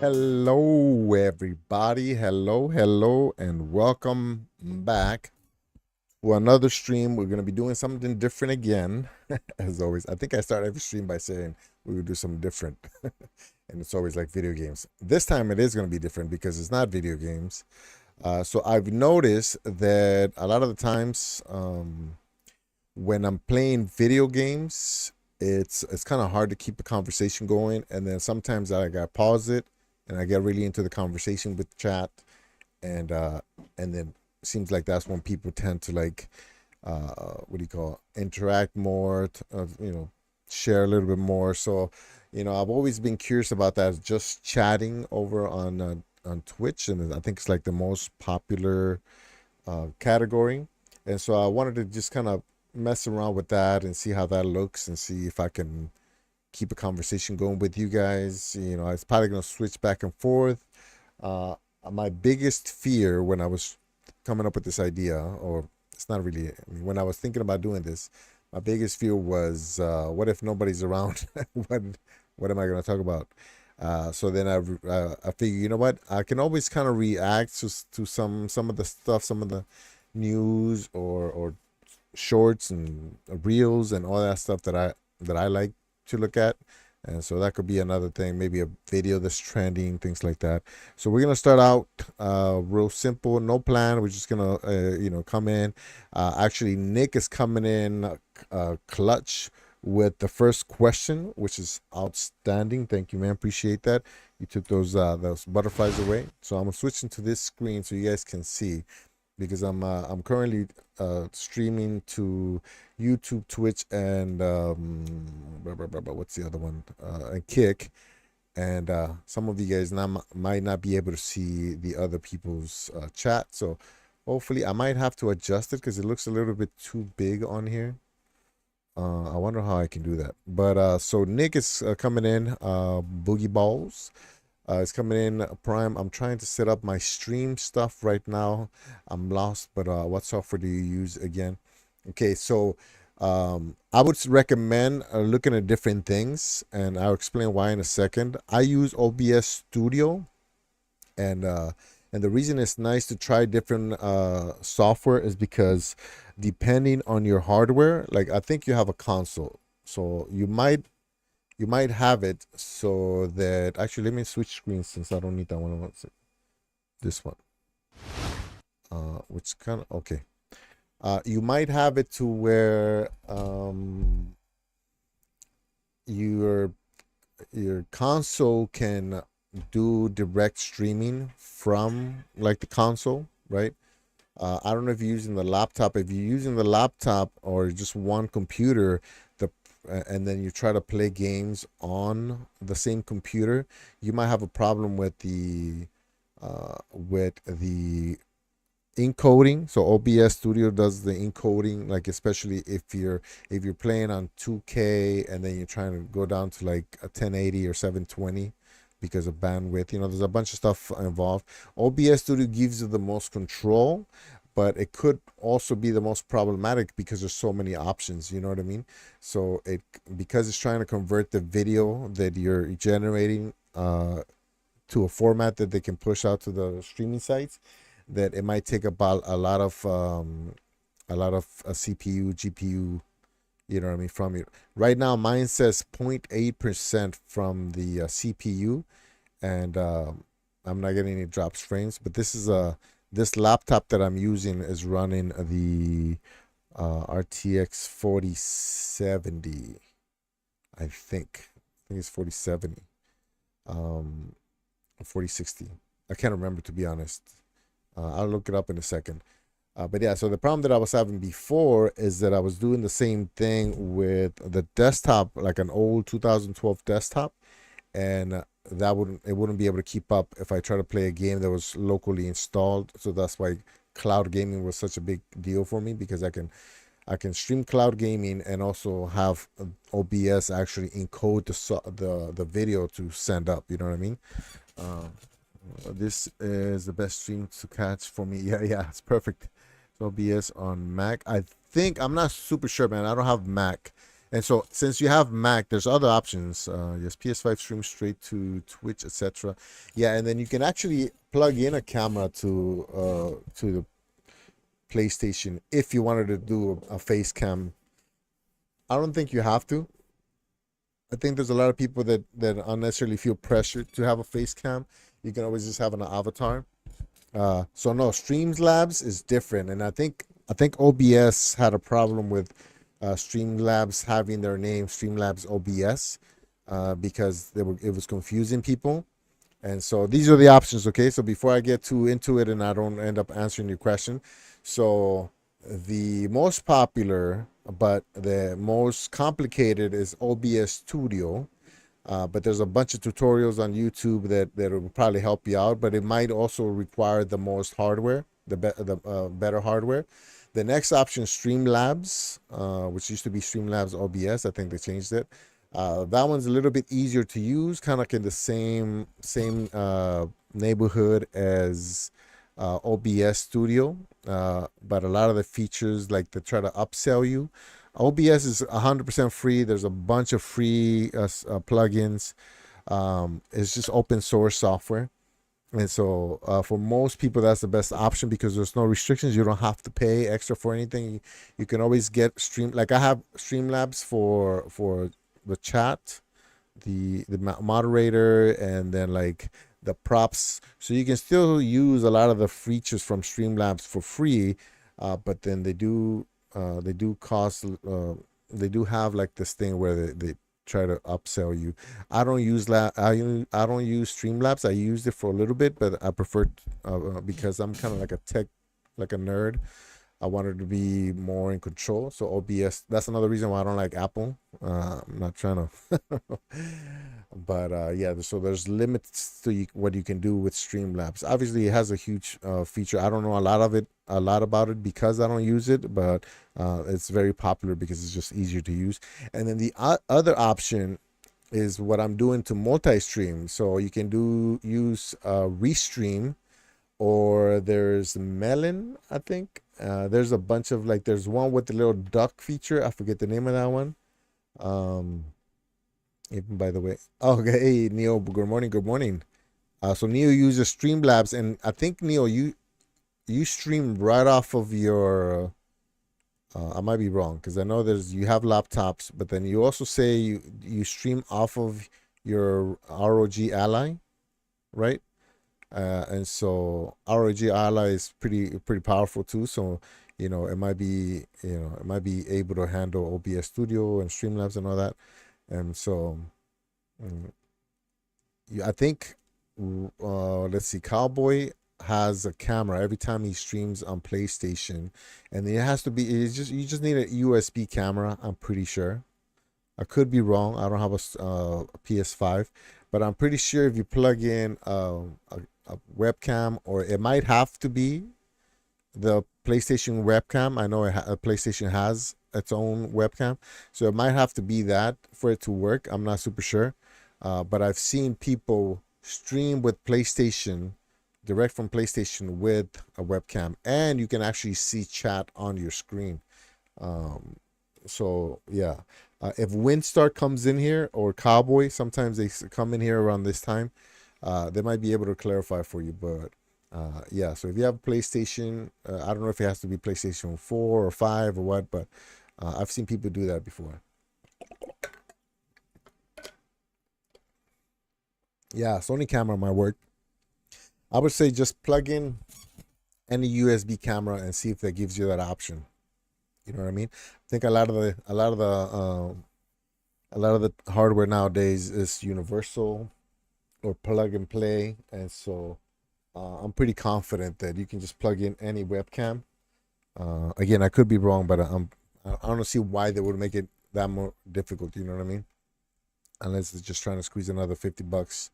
Hello, everybody. Hello, and welcome back to another stream. We're going to be doing something different again, as always. I think I start every stream by saying we would do something different, and it's always like video games. This time it is going to be different because it's not video games. So I've noticed that a lot of the times when I'm playing video games, it's kind of hard to keep the conversation going, and then sometimes I got pause it and I get really into the conversation with chat, and uh, and then it seems like that's when people tend to like what do you call it? Interact more, share a little bit more. So, I've always been curious about that, just chatting over on Twitch, and I think it's like the most popular category. And so I wanted to just kind of mess around with that and see how that looks and see if I can keep a conversation going with you guys. It's probably going to switch back and forth. Uh, my biggest fear when I was coming up with this idea, or it's not really, I mean, when I was thinking about doing this, my biggest fear was what if nobody's around? what, what am I going to talk about? So then I figure, you know what? I can always kind of react to some of the stuff, some of the news or shorts and reels and all that stuff that I like to look at. And so that could be another thing, maybe a video that's trending, things like that. So we're gonna start out real simple, no plan. We're just gonna come in. Actually, Nick is coming in clutch with the first question, which is outstanding. Thank you, man. Appreciate that. You took those butterflies away. So I'm switching to this screen so you guys can see because I'm currently streaming to YouTube, Twitch, and what's the other one? And Kick. And some of you guys might not be able to see the other people's chat, so hopefully I might have to adjust it because it looks a little bit too big on here. I wonder how I can do that. But so Nick is coming in. Boogie Balls. It's coming in Prime. I'm trying to set up my stream stuff right now. I'm lost, but what software do you use again? Okay, so I would recommend looking at different things, and I'll explain why in a second. I use OBS Studio, and uh, and the reason it's nice to try different software is because depending on your hardware, like I think you have a console, so you might have it so that actually let me switch screens since I don't need that one. I want this one. Which kind of okay. You might have it to where your your console can do direct streaming from like the console, right? I don't know if you're using the laptop. If you're using the laptop or just one computer, the and then you try to play games on the same computer, you might have a problem with the encoding. So OBS Studio does the encoding, like especially if you're playing on 2K and then you're trying to go down to like a 1080 or 720 because of bandwidth. There's a bunch of stuff involved. OBS Studio gives you the most control, but it could also be the most problematic because there's so many options. You know what I mean? So because it's trying to convert the video that you're generating to a format that they can push out to the streaming sites, that it might take about a lot of CPU, GPU. You know what I mean? From you right now, mine says 0.8% from the CPU, and I'm not getting any drops frames. But this laptop that I'm using is running the RTX 4070. I think it's 4070, 4060. I can't remember, to be honest. I'll look it up in a second. But yeah, so the problem that I was having before is that I was doing the same thing with the desktop, like an old 2012 desktop, and it wouldn't be able to keep up if I try to play a game that was locally installed. So that's why cloud gaming was such a big deal for me, because I can stream cloud gaming and also have OBS actually encode the video to send up. You know what I mean? Uh, this is the best stream to catch for me. Yeah, it's perfect. So OBS on Mac. I'm not super sure, man. I don't have Mac. And so since you have Mac, there's other options. Yes, PS5 stream straight to Twitch, etc. Yeah, and then you can actually plug in a camera to the PlayStation if you wanted to do a face cam. I don't think you have to. I think there's a lot of people that unnecessarily feel pressured to have a face cam. You can always just have an avatar. So no, Streamlabs is different, and I think OBS had a problem with Streamlabs having their name Streamlabs OBS because it was confusing people. And so these are the options, okay? So before I get too into it and I don't end up answering your question, so the most popular but the most complicated is OBS Studio. But there's a bunch of tutorials on YouTube that will probably help you out, but it might also require the most hardware, the better hardware. The next option, Streamlabs, which used to be Streamlabs OBS. I think they changed it. That one's a little bit easier to use, kind of like in the same neighborhood as OBS Studio, but a lot of the features like they try to upsell you. OBS is 100% free. There's a bunch of free plugins. It's just open source software. And so for most people, that's the best option because there's no restrictions. You don't have to pay extra for anything. You can always get like I have Streamlabs for the chat, the moderator, and then like the props. So you can still use a lot of the features from Streamlabs for free, but then they do cost. They do have like this thing where they try to upsell you. I don't use that. I don't use Streamlabs. I used it for a little bit, but I prefer because I'm kind of like a tech, like a nerd. I wanted to be more in control. So OBS, that's another reason why I don't like Apple. I'm not trying to, but yeah, so there's limits to what you can do with Streamlabs. Obviously, it has a huge feature. I don't know a lot about it because I don't use it, but it's very popular because it's just easier to use. And then the other option is what I'm doing to multi-stream. So you can use Restream, or there's Melon, I think. There's a bunch of like there's one with the little duck feature. I forget the name of that one. Even by the way, oh hey Neo, good morning, good morning. So Neo uses Streamlabs, and I think Neo you stream right off of your. I might be wrong because I know you have laptops, but then you also say you stream off of your ROG Ally, right? And so ROG Ally is pretty powerful too. So it might be able to handle OBS Studio and Streamlabs and all that. And so I think let's see, Cowboy has a camera every time he streams on PlayStation, and it has to be. You just need a USB camera. I'm pretty sure. I could be wrong. I don't have a PS5, but I'm pretty sure if you plug in a webcam, or it might have to be the PlayStation webcam. I know PlayStation has its own webcam, so it might have to be that for it to work. I'm not super sure, but I've seen people stream with PlayStation, direct from PlayStation with a webcam, and you can actually see chat on your screen. So yeah, if Windstar comes in here, or Cowboy, sometimes they come in here around this time, they might be able to clarify for you. But yeah, so if you have a PlayStation, I don't know if it has to be PlayStation 4 or 5 or what, but I've seen people do that before. Yeah, Sony camera might work. I would say just plug in any USB camera and see if that gives you that option. You know what I mean? I think a lot of the hardware nowadays is universal or plug and play, and so I'm pretty confident that you can just plug in any webcam. Again, I could be wrong, but I don't see why they would make it that more difficult. You know what I mean? Unless it's just trying to squeeze another $50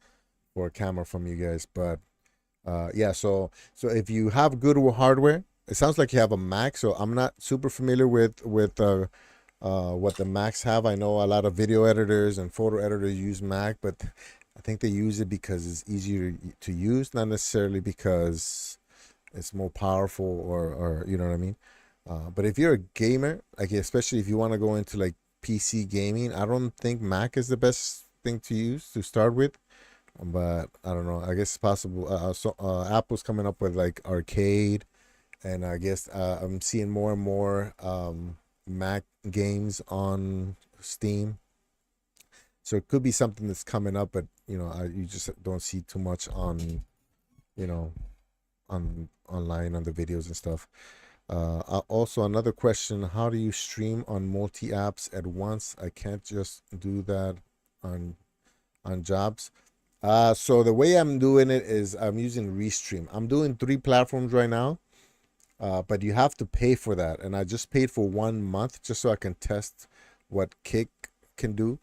for a camera from you guys. But yeah, so if you have good hardware, it sounds like you have a Mac. So I'm not super familiar with what the Macs have. I know a lot of video editors and photo editors use Mac, but I think they use it because it's easier to use, not necessarily because it's more powerful or you know what I mean. But if you're a gamer, like especially if you want to go into like PC gaming. I don't think Mac is the best thing to use to start with, but I don't know. I guess it's possible. Apple's coming up with like arcade, and I guess I'm seeing more and more Mac games on Steam. So it could be something that's coming up, but you just don't see too much on you know on online on the videos and stuff. Also, another question: how do you stream on multi apps at once? I can't just do that on jobs. So the way I'm doing it is I'm using Restream. I'm doing 3 platforms right now, but you have to pay for that, and I just paid for 1 month just so I can test what Kick can do.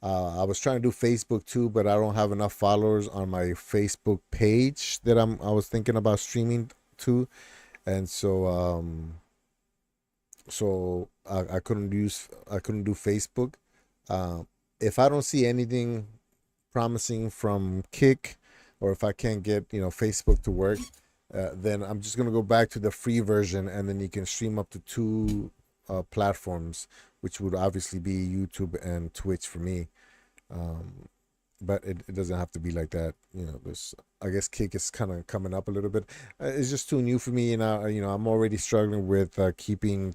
I was trying to do Facebook too, but I don't have enough followers on my Facebook page that I was thinking about streaming to, and so I couldn't do Facebook. If I don't see anything promising from Kick, or if I can't get Facebook to work, then I'm just gonna go back to the free version, and then you can stream up to 2 platforms, which would obviously be YouTube and Twitch for me. But it doesn't have to be like that. This, I guess Kick is kind of coming up a little bit. It's just too new for me, and I'm already struggling with keeping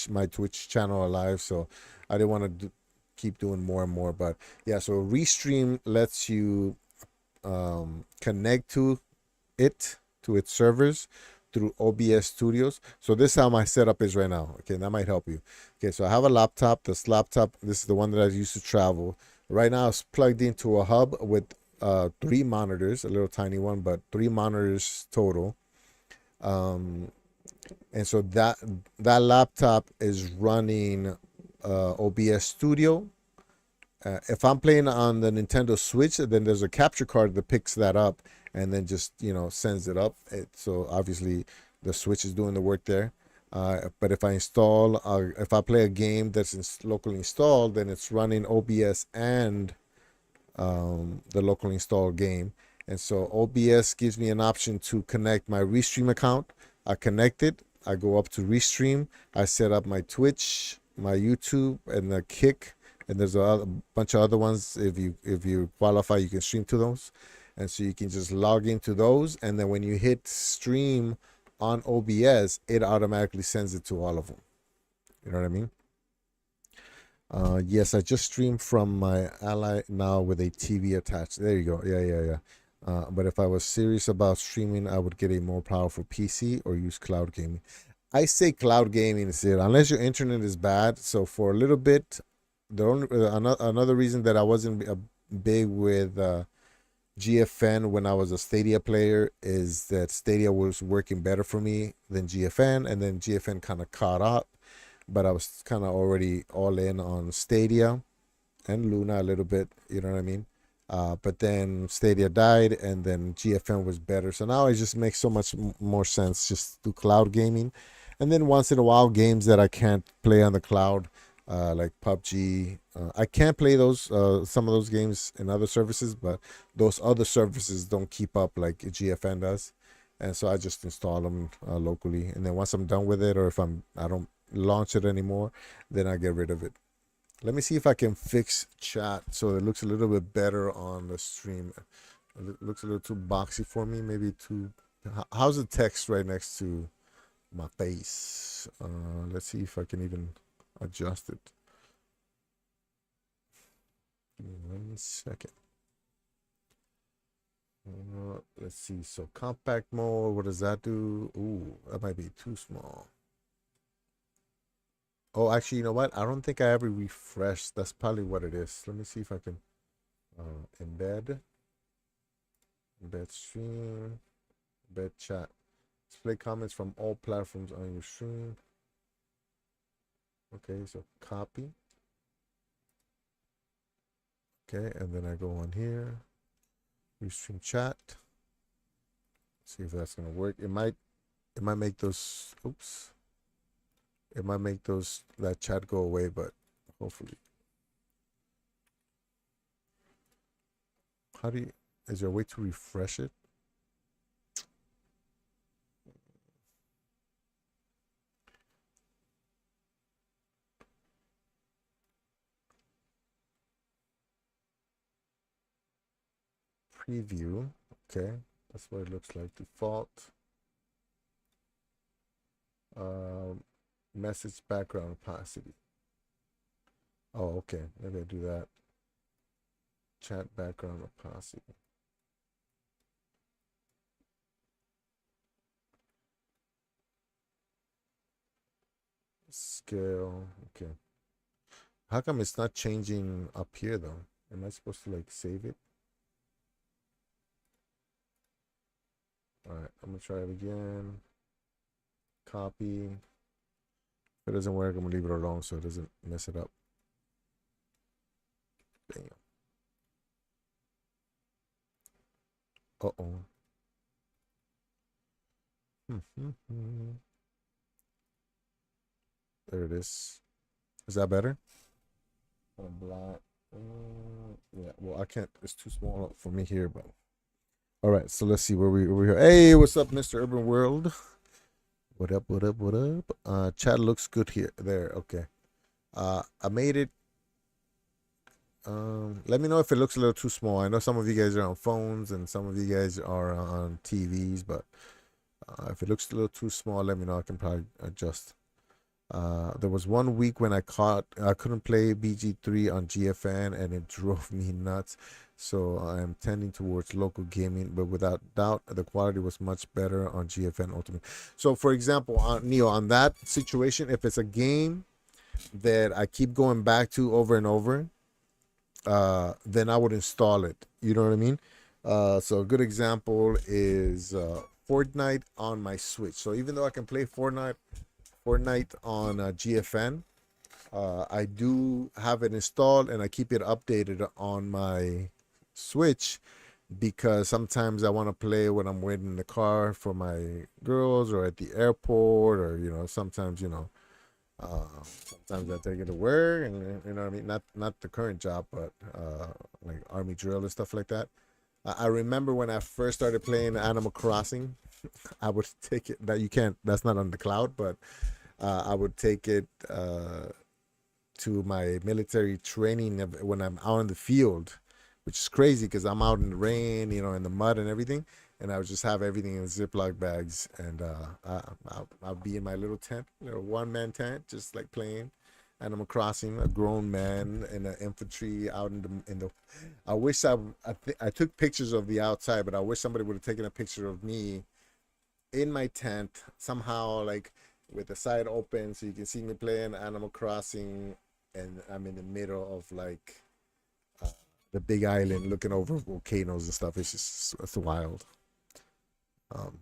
my Twitch channel alive, so I didn't want to keep doing more and more. But yeah, so Restream lets you connect to its servers through OBS Studios. So this is how my setup is right now. Okay, that might help you. Okay, so I have a laptop. This is the one that I use to travel. Right now it's plugged into a hub with 3 monitors, a little tiny one, but 3 monitors total. And so that laptop is running OBS Studio. If I'm playing on the Nintendo Switch, then there's a capture card that picks that up and then just sends it up. So obviously the Switch is doing the work there. But if I play a game that's locally installed, then it's running OBS and the locally installed game. And so OBS gives me an option to connect my Restream account. I connect it. I go up to Restream. I set up my Twitch, my YouTube, and the Kick. And there's a bunch of other ones. If you qualify, you can stream to those. And so you can just log into those. And then when you hit stream on OBS, it automatically sends it to all of them. You know what I mean? Yes, I just streamed from my Ally now with a TV attached. There you go. Yeah. But if I was serious about streaming, I would get a more powerful PC or use cloud gaming. I say cloud gaming is it, unless your internet is bad. So for a little bit, another reason that I wasn't big with GFN when I was a Stadia player is that Stadia was working better for me than GFN, and then GFN kind of caught up, but I was kind of already all in on Stadia and Luna a little bit, you know what I mean? But then Stadia died, and then GFN was better. So now it just makes so much more sense just do cloud gaming. And then once in a while, games that I can't play on the cloud, like PUBG. I can't play some of those games in other services, but those other services don't keep up like GFN does. And so I just install them locally. And then once I'm done with it, or if I don't launch it anymore, then I get rid of it. Let me see if I can fix chat so it looks a little bit better on the stream. It looks a little too boxy for me. Maybe too. How's the text right next to my face? Let's see if I can even adjust it. Give me 1 second. Let's see. So compact mode, what does that do? Ooh, that might be too small. Oh, actually, you know what? I don't think I ever refreshed. That's probably what it is. Let me see if I can embed stream, embed chat. Display comments from all platforms on your stream. Okay, so copy. Okay, and then I go on here, Restream chat. See if that's gonna work. It might make those. Oops. It might make that chat go away, but hopefully. Is there a way to refresh it? preview. Okay, that's what it looks like. Default. Message background opacity. Oh, okay. Maybe I do that. Chat background opacity. Scale. Okay. How come it's not changing up here though? Am I supposed to like save it? All right, I'm gonna try it again. Copy. If it doesn't work, I'm gonna leave it alone so it doesn't mess it up. Bam. Uh-oh. There it is. Is that better? Black. Yeah, well, I can't. It's too small for me here, but all right. So let's see where we here. Hey, what's up, Mr. Urban World? What up? What up? What up? Chat looks good here. There. Okay. I made it. Let me know if it looks a little too small. I know some of you guys are on phones and some of you guys are on TVs, but if it looks a little too small, let me know. I can probably adjust. There was 1 week when I couldn't play BG3 on GFN and it drove me nuts. So I'm tending towards local gaming, but without doubt, the quality was much better on GFN Ultimate. So, for example, Neo, on that situation, if it's a game that I keep going back to over and over, then I would install it. You know what I mean? So a good example is Fortnite on my Switch. So even though I can play Fortnite on GFN, I do have it installed and I keep it updated on my Switch because sometimes I want to play when I'm waiting in the car for my girls or at the airport, or sometimes sometimes I take it to work, and you know what I mean. Not the current job, but like army drill and stuff like that. I remember when I first started playing Animal Crossing, I would take it that you can't. That's not on the cloud, but I would take it to my military training when I'm out in the field, which is crazy because I'm out in the rain, in the mud and everything, and I would just have everything in Ziploc bags, and I'll be in my little tent, one-man tent, just like playing Animal Crossing, a grown man in the infantry out in the. I wish I took pictures of the outside, but I wish somebody would have taken a picture of me in my tent somehow, like with the side open so you can see me playing Animal Crossing, and I'm in the middle of like the big island looking over volcanoes and stuff. It's wild. Um,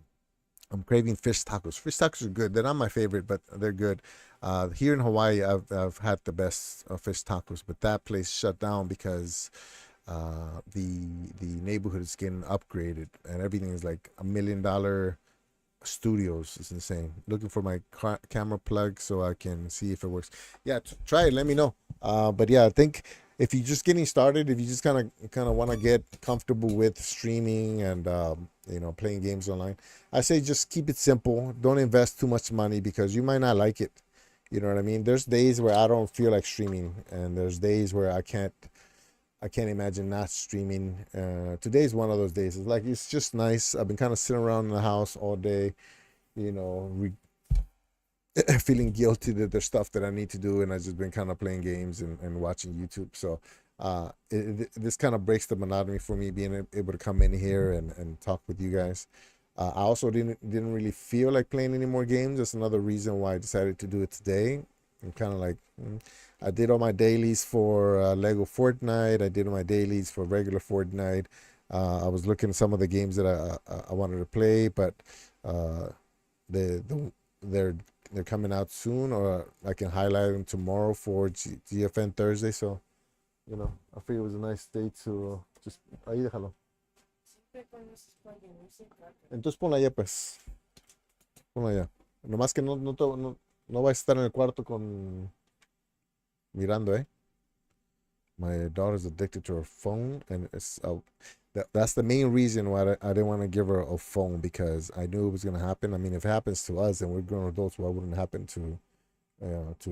I'm craving fish tacos. Fish tacos are good. They're not my favorite, but they're good. Here in Hawaii, I've had the best fish tacos, but that place shut down because the neighborhood is getting upgraded and everything is like $1 million studios. Is insane. Looking for my camera plug so I can see if it works. Yeah, try it. Let me know. But yeah, I think if you're just getting started, if you just kind of want to get comfortable with streaming and playing games online, I say just keep it simple. Don't invest too much money because you might not like it. You know what I mean? There's days where I don't feel like streaming, and there's days where I can't imagine not streaming. Today's one of those days. It's just nice. I've been kind of sitting around in the house all day, feeling guilty that there's stuff that I need to do, and I've just been kind of playing games and watching YouTube. So this kind of breaks the monotony for me, being able to come in here and talk with you guys. I also didn't really feel like playing any more games. That's another reason why I decided to do it today. I'm kind of like, I did all my dailies for Lego Fortnite. I did all my dailies for regular Fortnite. I was looking at some of the games that I wanted to play, but they they're coming out soon, or I can highlight them tomorrow for GFN Thursday. So I figured it was a nice day to just ahí déjalo. Entonces ponla allá, pues. Ponla allá. Nomás que no va a estar en el cuarto con mirando, eh. My daughter's addicted to her phone, and that's the main reason why I didn't want to give her a phone, because I knew it was gonna happen. I mean, if it happens to us and we're grown adults, why wouldn't it happen to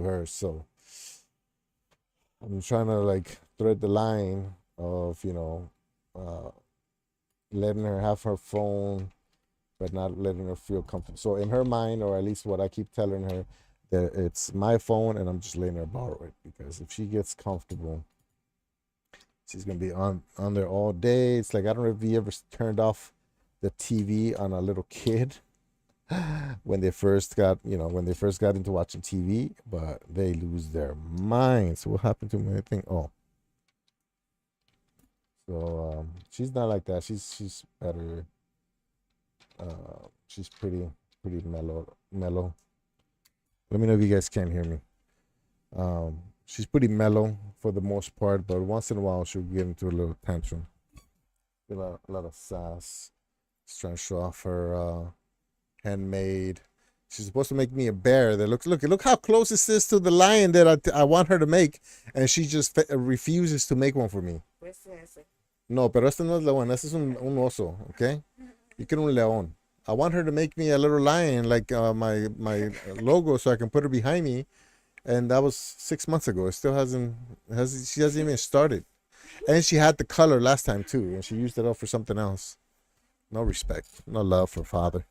her? So I'm trying to like thread the line of uh, letting her have her phone, but not letting her feel comfortable. So in her mind, or at least what I keep telling her, that it's my phone and I'm just letting her borrow it, because if she gets comfortable, she's gonna be on there all day. It's like, I don't know if you ever turned off the TV on a little kid when they first got, when they first got into watching TV, but they lose their minds. What happened to me? I think, oh, so she's not like that. She's better. She's pretty mellow. Let me know if you guys can't hear me. She's pretty mellow for the most part, but once in a while she'll get into a little tantrum. A lot of sass. She's trying to show off her handmade. She's supposed to make me a bear that look how close this is to the lion that I want her to make, and she just refuses to make one for me. No, pero este no es león, este es un oso, okay? You can un león. I want her to make me a little lion, like my logo, so I can put her behind me. And that was 6 months ago. It still she hasn't even started. And she had the color last time too, and she used it up for something else. No respect, no love for father.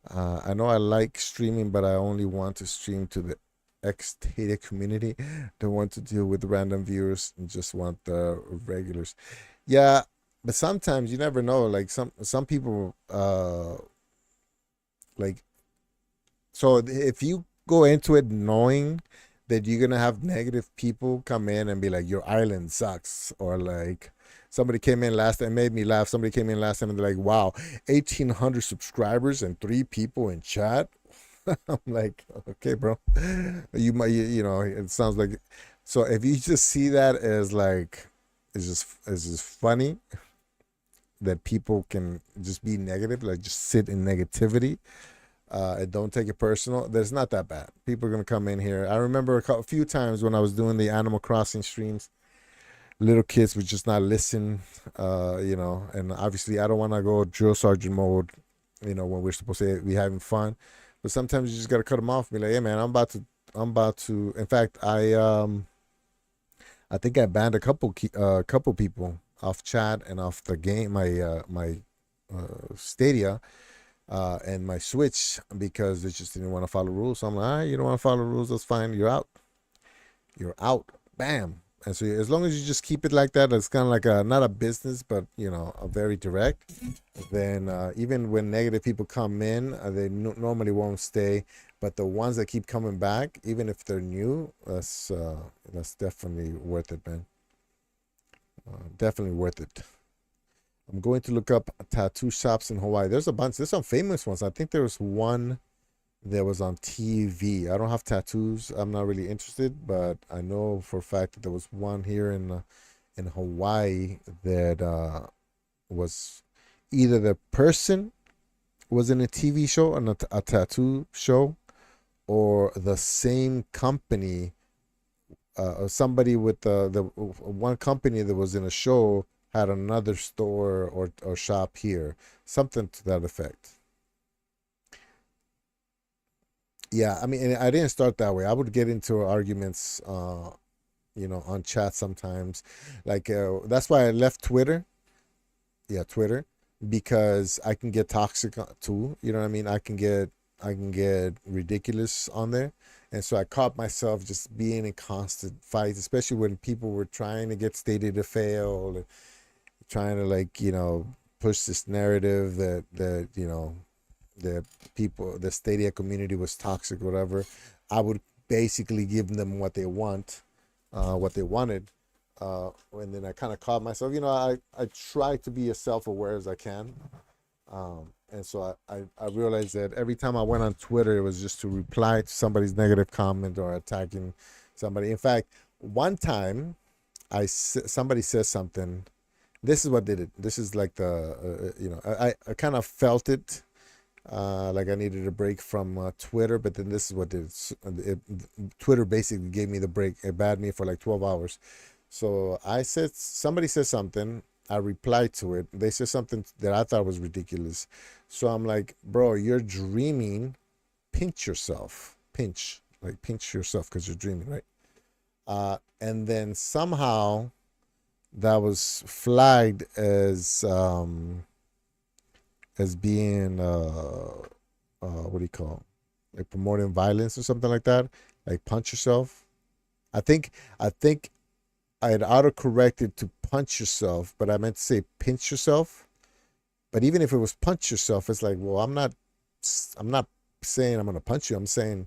I know I like streaming, but I only want to stream to the X-Data community. Don't want to deal with random viewers and just want the regulars. Yeah, but sometimes you never know. Like some people, like, so if you go into it knowing that you're gonna have negative people come in and be like, your island sucks, or like somebody came in last and made me laugh. Somebody came in last time and they're like, wow, 1,800 subscribers and 3 people in chat. I'm like, okay, bro, you might, it sounds like. So if you just see that as like, it's just funny that people can just be negative, like just sit in negativity. And don't take it personal. That's not that bad. People are gonna come in here. I remember a few times when I was doing the Animal Crossing streams, little kids would just not listen. And obviously I don't want to go drill sergeant mode. When we're supposed to be having fun, but sometimes you just gotta cut them off. Be like, hey man, I'm about to. In fact, I think I banned a couple people off chat and off the game. My Stadia. And my Switch, because they just didn't want to follow rules. So I'm like, all right, you don't want to follow rules, that's fine. You're out. You're out. Bam. And so as long as you just keep it like that, it's kind of like not a business, but a very direct. Then even when negative people come in, they normally won't stay. But the ones that keep coming back, even if they're new, that's definitely worth it, man. Definitely worth it. I'm going to look up tattoo shops in Hawaii. There's a bunch. There's some famous ones. I think there was one that was on TV. I don't have tattoos. I'm not really interested, but I know for a fact that there was one here in Hawaii that was either the person was in a TV show and a tattoo show, or the same company, or somebody with the one company that was in a show had another store or shop here, something to that effect. Yeah, I mean, and I didn't start that way. I would get into arguments, on chat sometimes. Like that's why I left Twitter. Yeah, Twitter, because I can get toxic too. You know what I mean? I can get ridiculous on there. And so I caught myself just being in constant fights, especially when people were trying to get Stadia to fail, trying to push this narrative that people, the Stadia community was toxic, whatever. I would basically give them what they wanted, and then I kind of caught myself. I try to be as self-aware as I can, and so I realized that every time I went on Twitter, it was just to reply to somebody's negative comment or attacking somebody. In fact, one time somebody says something. This is what did it. This is like I kind of felt it, like I needed a break from Twitter, but then this is what did it. Twitter basically gave me the break. It banned me for like 12 hours. So somebody said something. I replied to it. They said something that I thought was ridiculous. So I'm like, bro, you're dreaming. Pinch yourself. Pinch yourself because you're dreaming, right? And then somehow that was flagged as being what do you call it? Like promoting violence or something like that, like punch yourself. I think I had auto corrected to punch yourself, but I meant to say pinch yourself. But even if it was punch yourself, it's like, well, I'm not saying I'm gonna punch you. I'm saying,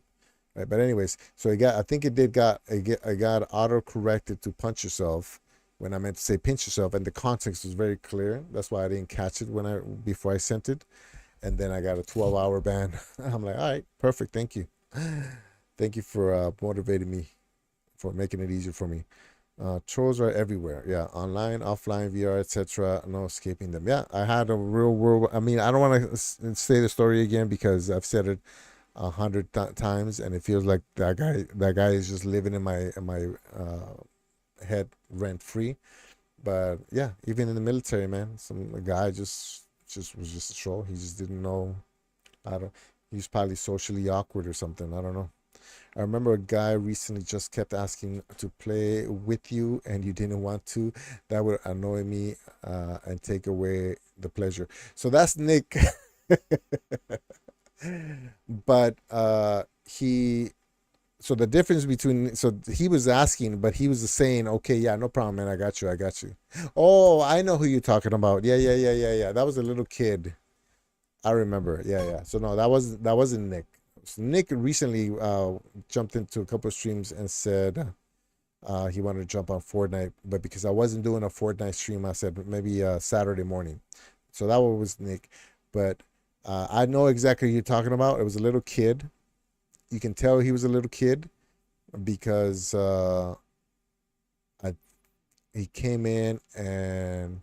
right? But anyways, so I think it did got I got auto corrected to punch yourself when I meant to say pinch yourself, and the context was very clear. That's why I didn't catch it when I before I sent it, and then I got a 12-hour ban. I'm like, all right, perfect, thank you, thank you for motivating me, for making it easier for me. Trolls are everywhere. Yeah, online, offline, VR, etc. No escaping them. Yeah, I had a real world. I mean, I don't want to say the story again because I've said it 100 times, and it feels like that guy is just living in my head rent free. But yeah, even in the military, man, some a guy just was just a troll. He just didn't know. I don't. He's probably socially awkward or something. I don't know. I remember a guy recently just kept asking to play with you and you didn't want to. That would annoy me and take away the pleasure. So that's Nick. But he so the difference between so he was asking, but he was saying, okay, yeah, no problem, man. I got you. Oh, I know who you're talking about. Yeah, yeah, yeah, yeah, yeah. That was a little kid. I remember. Yeah, yeah. So no, that wasn't Nick. So Nick recently jumped into a couple of streams and said he wanted to jump on Fortnite, but because I wasn't doing a Fortnite stream, I said maybe Saturday morning. So that one was Nick, but I know exactly who you're talking about. It was a little kid. You can tell he was a little kid because I he came in and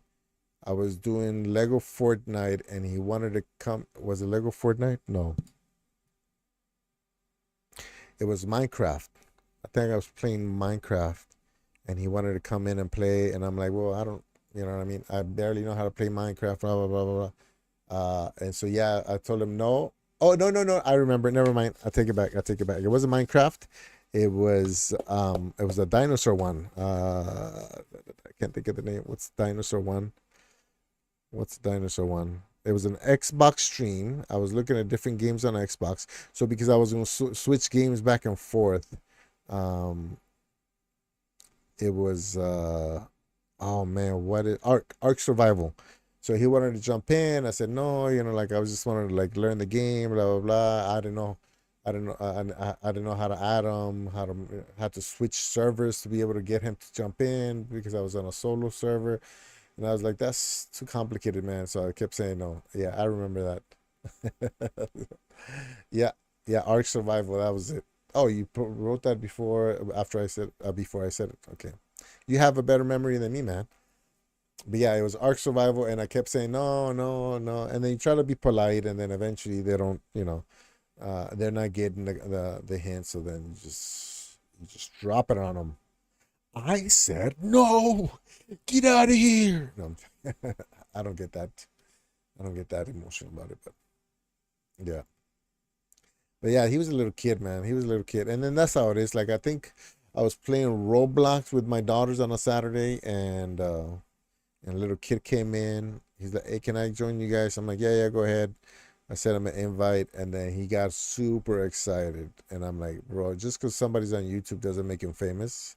I was doing Lego Fortnite and he wanted to come. Was it Lego Fortnite? No, it was Minecraft. I think I was playing Minecraft and he wanted to come in and play. And I'm like, well, I don't, you know what I mean? I barely know how to play Minecraft, blah, blah, blah, blah, blah. And so, yeah, I told him no. Oh, no, no, no. I remember. Never mind. I take it back. I take it back. It wasn't Minecraft. It was a dinosaur one. I can't think of the name. What's the dinosaur one? What's the dinosaur one? It was an Xbox stream. I was looking at different games on Xbox. So because I was going to switch games back and forth, um, it was oh man, what is Ark Survival? So he wanted to jump in. I said no, like I was just wanted to like learn the game, blah blah blah. I didn't know, I didn't know how to add him, how to switch servers to be able to get him to jump in because I was on a solo server, and I was like, that's too complicated, man. So I kept saying no. Yeah, I remember that. Yeah, yeah, Ark Survival. That was it. Oh, you wrote that before I said it. Okay, you have a better memory than me, man. But yeah, it was Ark Survival, and I kept saying no, no, no, and then you try to be polite, and then eventually they don't, they're not getting the hint, so then you just drop it on them. I said no, get out of here. No, I don't get that. I don't get that emotional about it, but yeah. But yeah, he was a little kid, man. He was a little kid. And then that's how it is. Like I think I was playing Roblox with my daughters on a Saturday and a little kid came in. He's like, "Hey, can I join you guys?" I'm like, "Yeah, yeah, go ahead." I sent him an invite and then he got super excited. And I'm like, "Bro, just because somebody's on YouTube doesn't make him famous."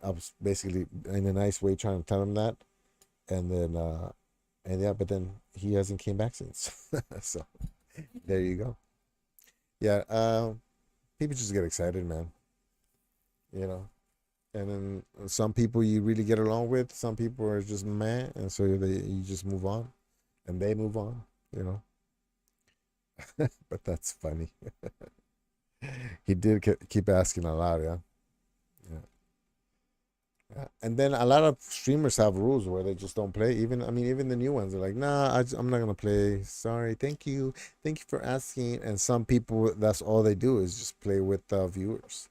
I was basically in a nice way trying to tell him that. And then and yeah, but then he hasn't came back since. So there you go. Yeah, people just get excited, man. You know, and then some people you really get along with, some people are just meh, and so you just move on, and they move on. You know, but that's funny. He did keep asking a lot, yeah. Yeah. Yeah. And then a lot of streamers have rules where they just don't play. Even I mean, even the new ones are like, "Nah, I'm not gonna play. Sorry, thank you for asking." And some people, that's all they do is just play with viewers.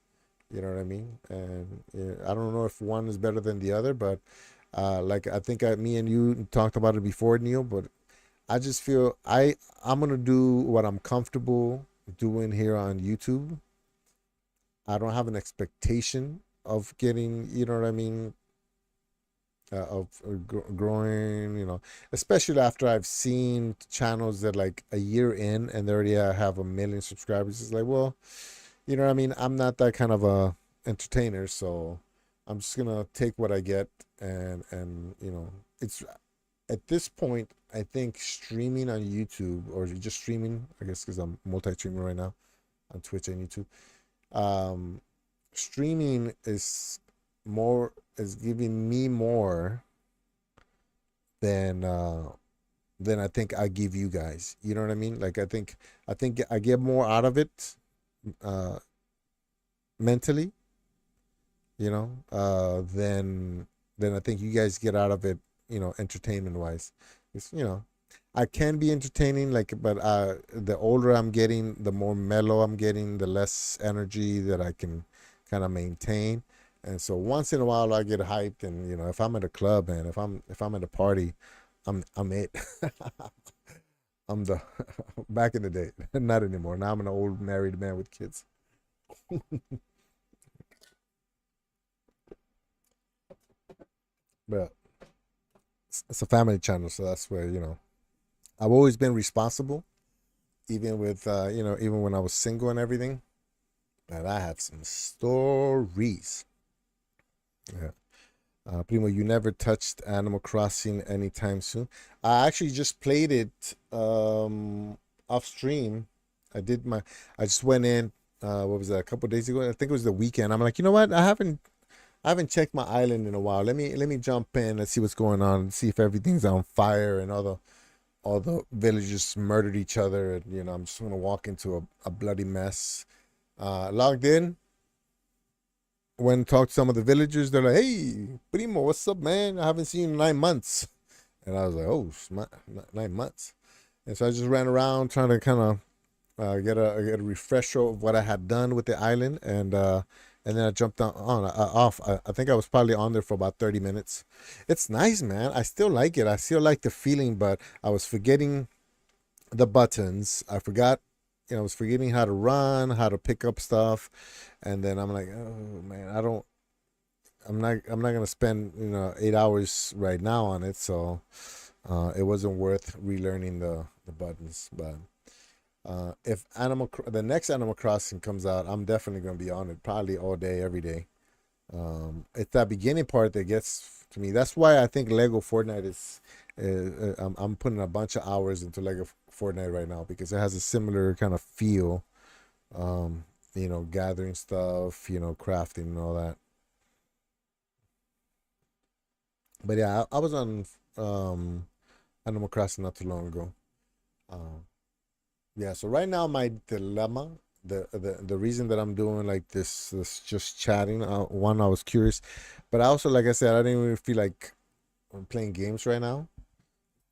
You know what I mean? And yeah, I don't know if one is better than the other, but like I think me and you talked about it before, Neil. But I just feel I'm gonna do what I'm comfortable doing here on YouTube. I don't have an expectation of getting, you know what I mean, growing, especially after I've seen channels that like a year in and they already have 1 million subscribers. It's like, well, you know what I mean? I'm not that kind of a entertainer, so I'm just gonna take what I get, and it's at this point, I think streaming on YouTube or just streaming, I guess, because I'm multi-streaming right now on Twitch and YouTube. Um, Streaming is giving me more than I think I give you guys. You know what I mean? Like I think I get more out of it uh mentally, than I think you guys get out of it, entertainment wise. It's, I can be entertaining, like, but the older I'm getting, the more mellow I'm getting, the less energy that I can kind of maintain. And so once in a while I get hyped, and if I'm at a club, and if I'm at a party, I'm it. I'm the back in the day, not anymore. Now I'm an old married man with kids. But it's a family channel, so that's where I've always been responsible, even with even when I was single and everything. And I have some stories. Yeah. Primo, you never touched Animal Crossing anytime soon. I actually just played it off stream. I did my. I just went in. What was that? A couple days ago. I think it was the weekend. I'm like, you know what? I haven't checked my island in a while. Let me jump in and see what's going on. See if everything's on fire and all the villagers murdered each other. And I'm just gonna walk into a bloody mess. Logged in. Went and talked to some of the villagers. They're like, "Hey, Primo, what's up, man? I haven't seen you in 9 months." And I was like, "Oh, 9 months." And so I just ran around trying to kind of get a refresher of what I had done with the island, and then I jumped off. I think I was probably on there for about 30 minutes. It's nice, man. I still like it. I still like the feeling, but I was forgetting the buttons. I was forgetting how to run, how to pick up stuff, and then I'm like, oh man, I'm not gonna spend 8 hours right now on it, so it wasn't worth relearning the buttons. But if the next Animal Crossing comes out, I'm definitely gonna be on it, probably all day, every day. It's that beginning part that gets to me. That's why I think Lego Fortnite is. I'm putting a bunch of hours into Lego Fortnite right now because it has a similar kind of feel. Um, gathering stuff, crafting and all that. But yeah, I was on Animal Crossing not too long ago. Um, yeah, so right now my dilemma, the reason that I'm doing like this just chatting. One, I was curious, but I also, like I said, I didn't even feel like playing games right now.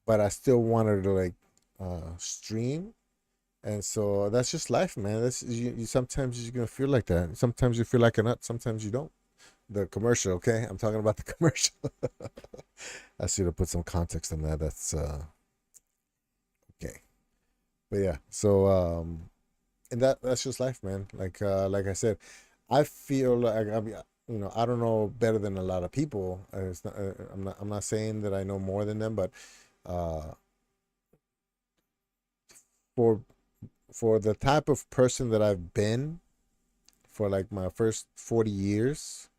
But I still wanted to like stream, and so that's just life, man. Sometimes you're gonna feel like that. Sometimes you feel like a nut. Sometimes you don't. The commercial, okay? I'm talking about the commercial. I should have put some context on that. That's okay. But yeah, so and that's just life, man. Like I said, I feel like I don't know better than a lot of people. I'm not saying that I know more than them, but uh for for the type of person that I've been for like my first 40 years,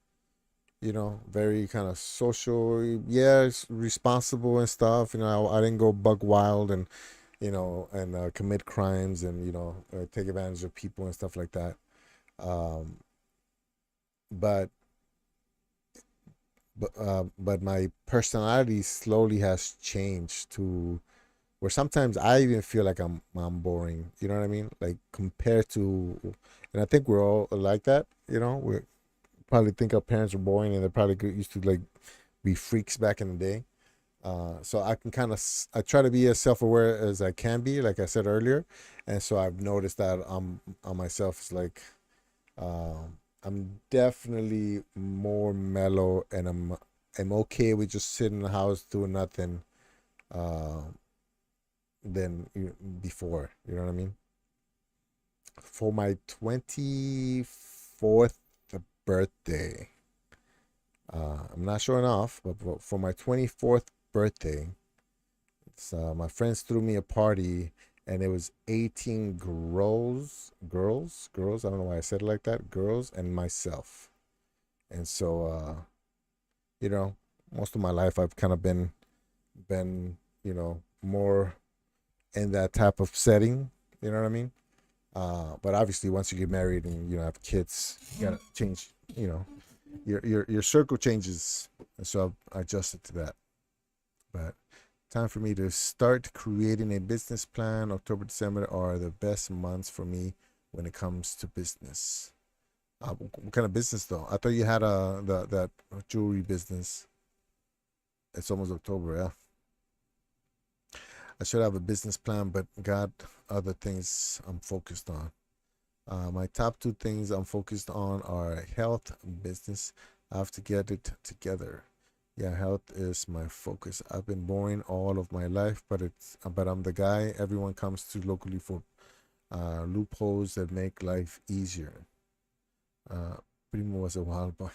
very kind of social, yeah, responsible and stuff. I didn't go bug wild and commit crimes and take advantage of people and stuff like that. Um, but but my personality slowly has changed to where sometimes I even feel like I'm boring. You know what I mean? Like compared to, and I think we're all like that. We probably think our parents were boring, and they probably used to like be freaks back in the day. So I can kind of I try to be as self aware as I can be, like I said earlier, and so I've noticed that I'm on myself is like I'm definitely more mellow, and I'm okay with just sitting in the house doing nothing. Uh, than before. You know what I mean? For my 24th birthday, I'm not showing off, but for my 24th birthday, my friends threw me a party, and it was 18 girls. I don't know why I said it like that. Girls and myself. And so, you know, most of my life I've kind of been, more in that type of setting. You know what I mean? But obviously, once you get married and have kids, you gotta change. Your circle changes, and so I've adjusted to that. But time for me to start creating a business plan. October, December are the best months for me when it comes to business. What kind of business though? I thought you had that jewelry business. It's almost October, yeah. I should have a business plan, but got other things I'm focused on. My top two things I'm focused on are health and business. I have to get it together. Yeah, health is my focus. I've been boring all of my life, but I'm the guy everyone comes to locally for loopholes that make life easier. Primo was a wild boy.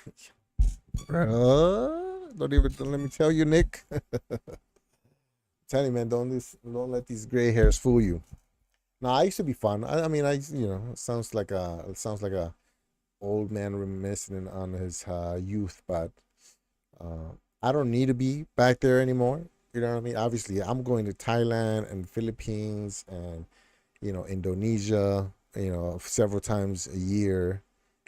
Don't let me tell you, Nick. Tell you, man, don't let these gray hairs fool you. No, I used to be fun. I mean, it sounds like a old man reminiscing on his youth, but uh, I don't need to be back there anymore. You know what I mean? Obviously, I'm going to Thailand and Philippines and Indonesia, several times a year.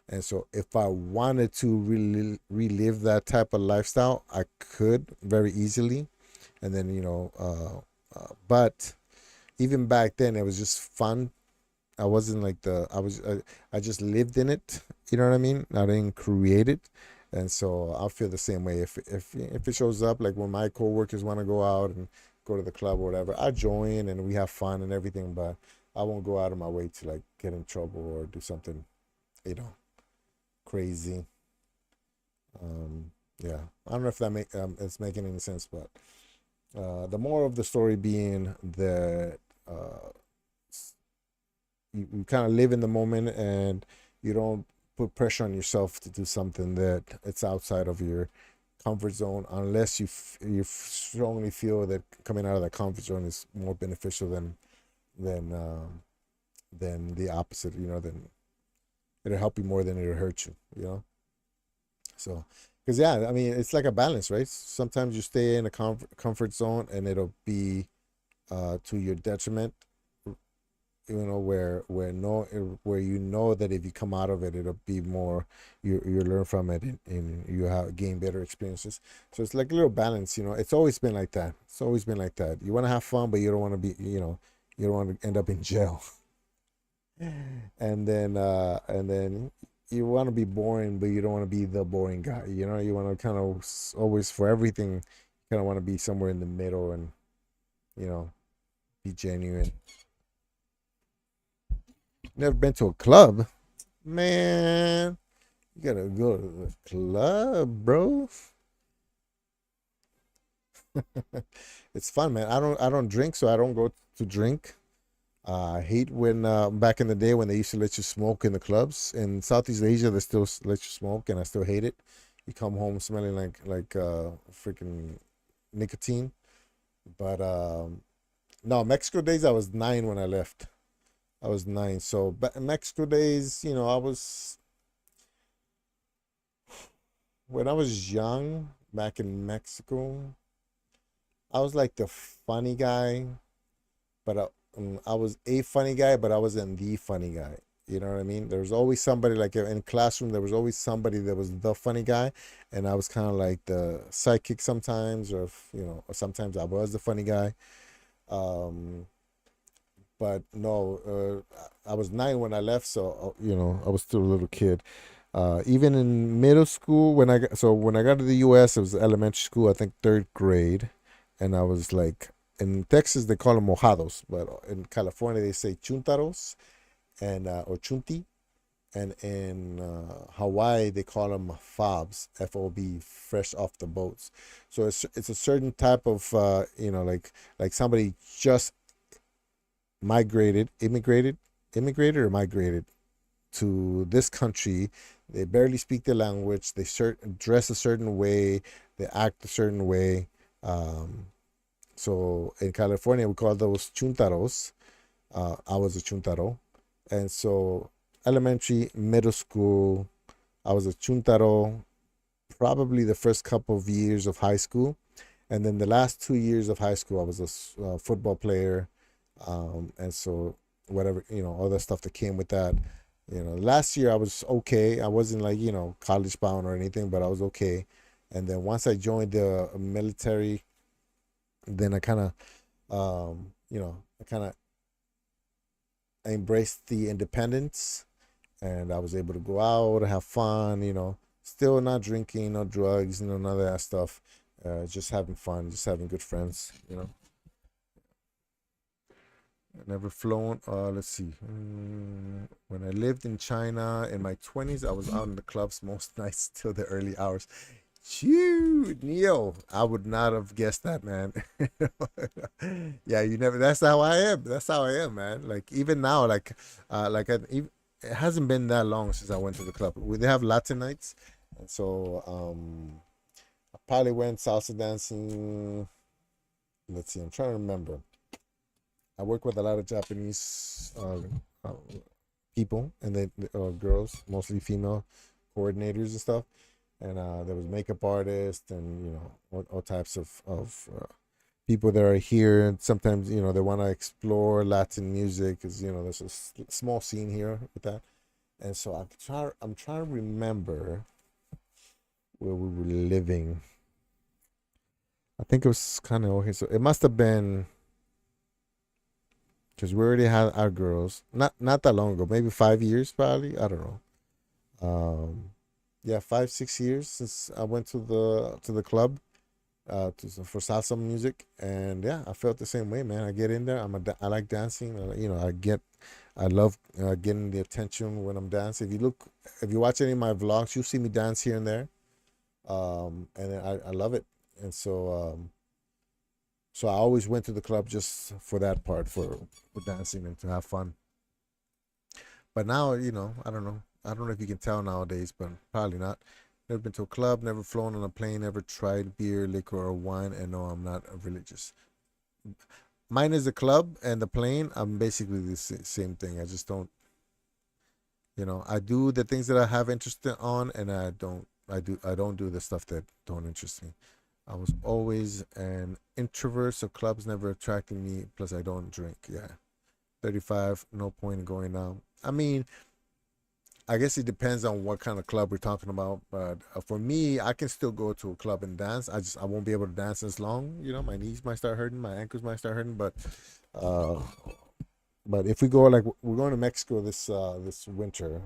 And so, if I wanted to really relive that type of lifestyle, I could very easily. And then, but even back then, it was just fun. I wasn't like I just lived in it. You know what I mean? I didn't create it. And so I'll feel the same way if it shows up, like when my coworkers want to go out and go to the club or whatever, I join and we have fun and everything, but I won't go out of my way to like get in trouble or do something, you know, crazy. Yeah, I don't know if that make it's making any sense, but the moral of the story being that uh, you kind of live in the moment and you don't put pressure on yourself to do something that it's outside of your comfort zone unless you strongly feel that coming out of that comfort zone is more beneficial than than the opposite. Then it'll help you more than it'll hurt you. So, because yeah, I mean, it's like a balance, right? Sometimes you stay in a comfort zone and it'll be to your detriment. Where that if you come out of it, it'll be more. You learn from it, and you have gain better experiences. So it's like a little balance. It's always been like that. It's always been like that. You want to have fun, but you don't want to be. You don't want to end up in jail. And then you want to be boring, but you don't want to be the boring guy. You want to kind of always for everything, kind of want to be somewhere in the middle and you know be genuine. Never been to a club, man. You gotta go to the club, bro. It's fun, man. I don't drink, so I don't go to drink. I hate when back in the day when they used to let you smoke in the clubs in Southeast Asia. They still let you smoke, and I still hate it. You come home smelling like freaking nicotine. But no, Mexico days. I was 9 when I left. I was 9. So, but Mexico days, I was when I was young back in Mexico. I was like the funny guy, but I was a funny guy, but I wasn't the funny guy. You know what I mean? There was always somebody like in classroom. There was always somebody that was the funny guy, and I was kind of like the sidekick sometimes, or or sometimes I was the funny guy. Um, but no, I was 9 when I left, so I was still a little kid. Even in middle school, when I got to the U.S., it was elementary school. I think third grade, and I was like, in Texas they call them mojados, but in California they say chuntaros and or chunti, and in Hawaii they call them fobs, FOB, fresh off the boats. So it's a certain type of like somebody just immigrated or migrated to this country. They barely speak the language. They dress a certain way. They act a certain way. Um, so in California, we call those chuntaros. I was a chuntaro. And so elementary, middle school, I was a chuntaro probably the first couple of years of high school. And then the last 2 years of high school, I was a football player. And so whatever, all the stuff that came with that. Last year I was okay. I wasn't like, college bound or anything, but I was okay. And then once I joined the military, then I kind of, I kind of embraced the independence, and I was able to go out, have fun, still not drinking, no drugs, none of that stuff. Just having fun, just having good friends. Never flown. Let's see. When I lived in China in my 20s, I was out in the clubs most nights till the early hours. Shoot, Neo, I would not have guessed that, man. Yeah, you never. That's how I am. That's how I am, man. Like even now, it hasn't been that long since I went to the club. They have Latin nights, and so I probably went salsa dancing. Let's see. I'm trying to remember. I work with a lot of Japanese people, and then girls, mostly female coordinators and stuff. And there was makeup artists, and all types of people that are here. And sometimes they want to explore Latin music, because there's a small scene here with that. And so I'm trying to remember where we were living. I think it was kind of okay. So it must have been, because we already had our girls not that long ago, maybe 5 years probably. I don't know. Yeah, 5 6 years since I went to the club for salsa music. And yeah, I felt the same way, man. I get in there, I like dancing. I love getting the attention when I'm dancing. If you watch any of my vlogs, you'll see me dance here and there. And I love it. And so I always went to the club just for that part, for dancing and to have fun. But now, I don't know. I don't know if you can tell nowadays, but probably not. Never been to a club, never flown on a plane, never tried beer, liquor, or wine, and no, I'm not religious. Mine is the club and the plane. I'm basically the same thing. I just don't, I do the things that I have interest on, and I don't do the stuff that don't interest me. I was always an introvert, so clubs never attracted me. Plus, I don't drink. Yeah, 35, no point in going now. I mean, I guess it depends on what kind of club we're talking about. But for me, I can still go to a club and dance. I won't be able to dance as long. My knees might start hurting, my ankles might start hurting. Uh, but if we go, like, we're going to Mexico this winter.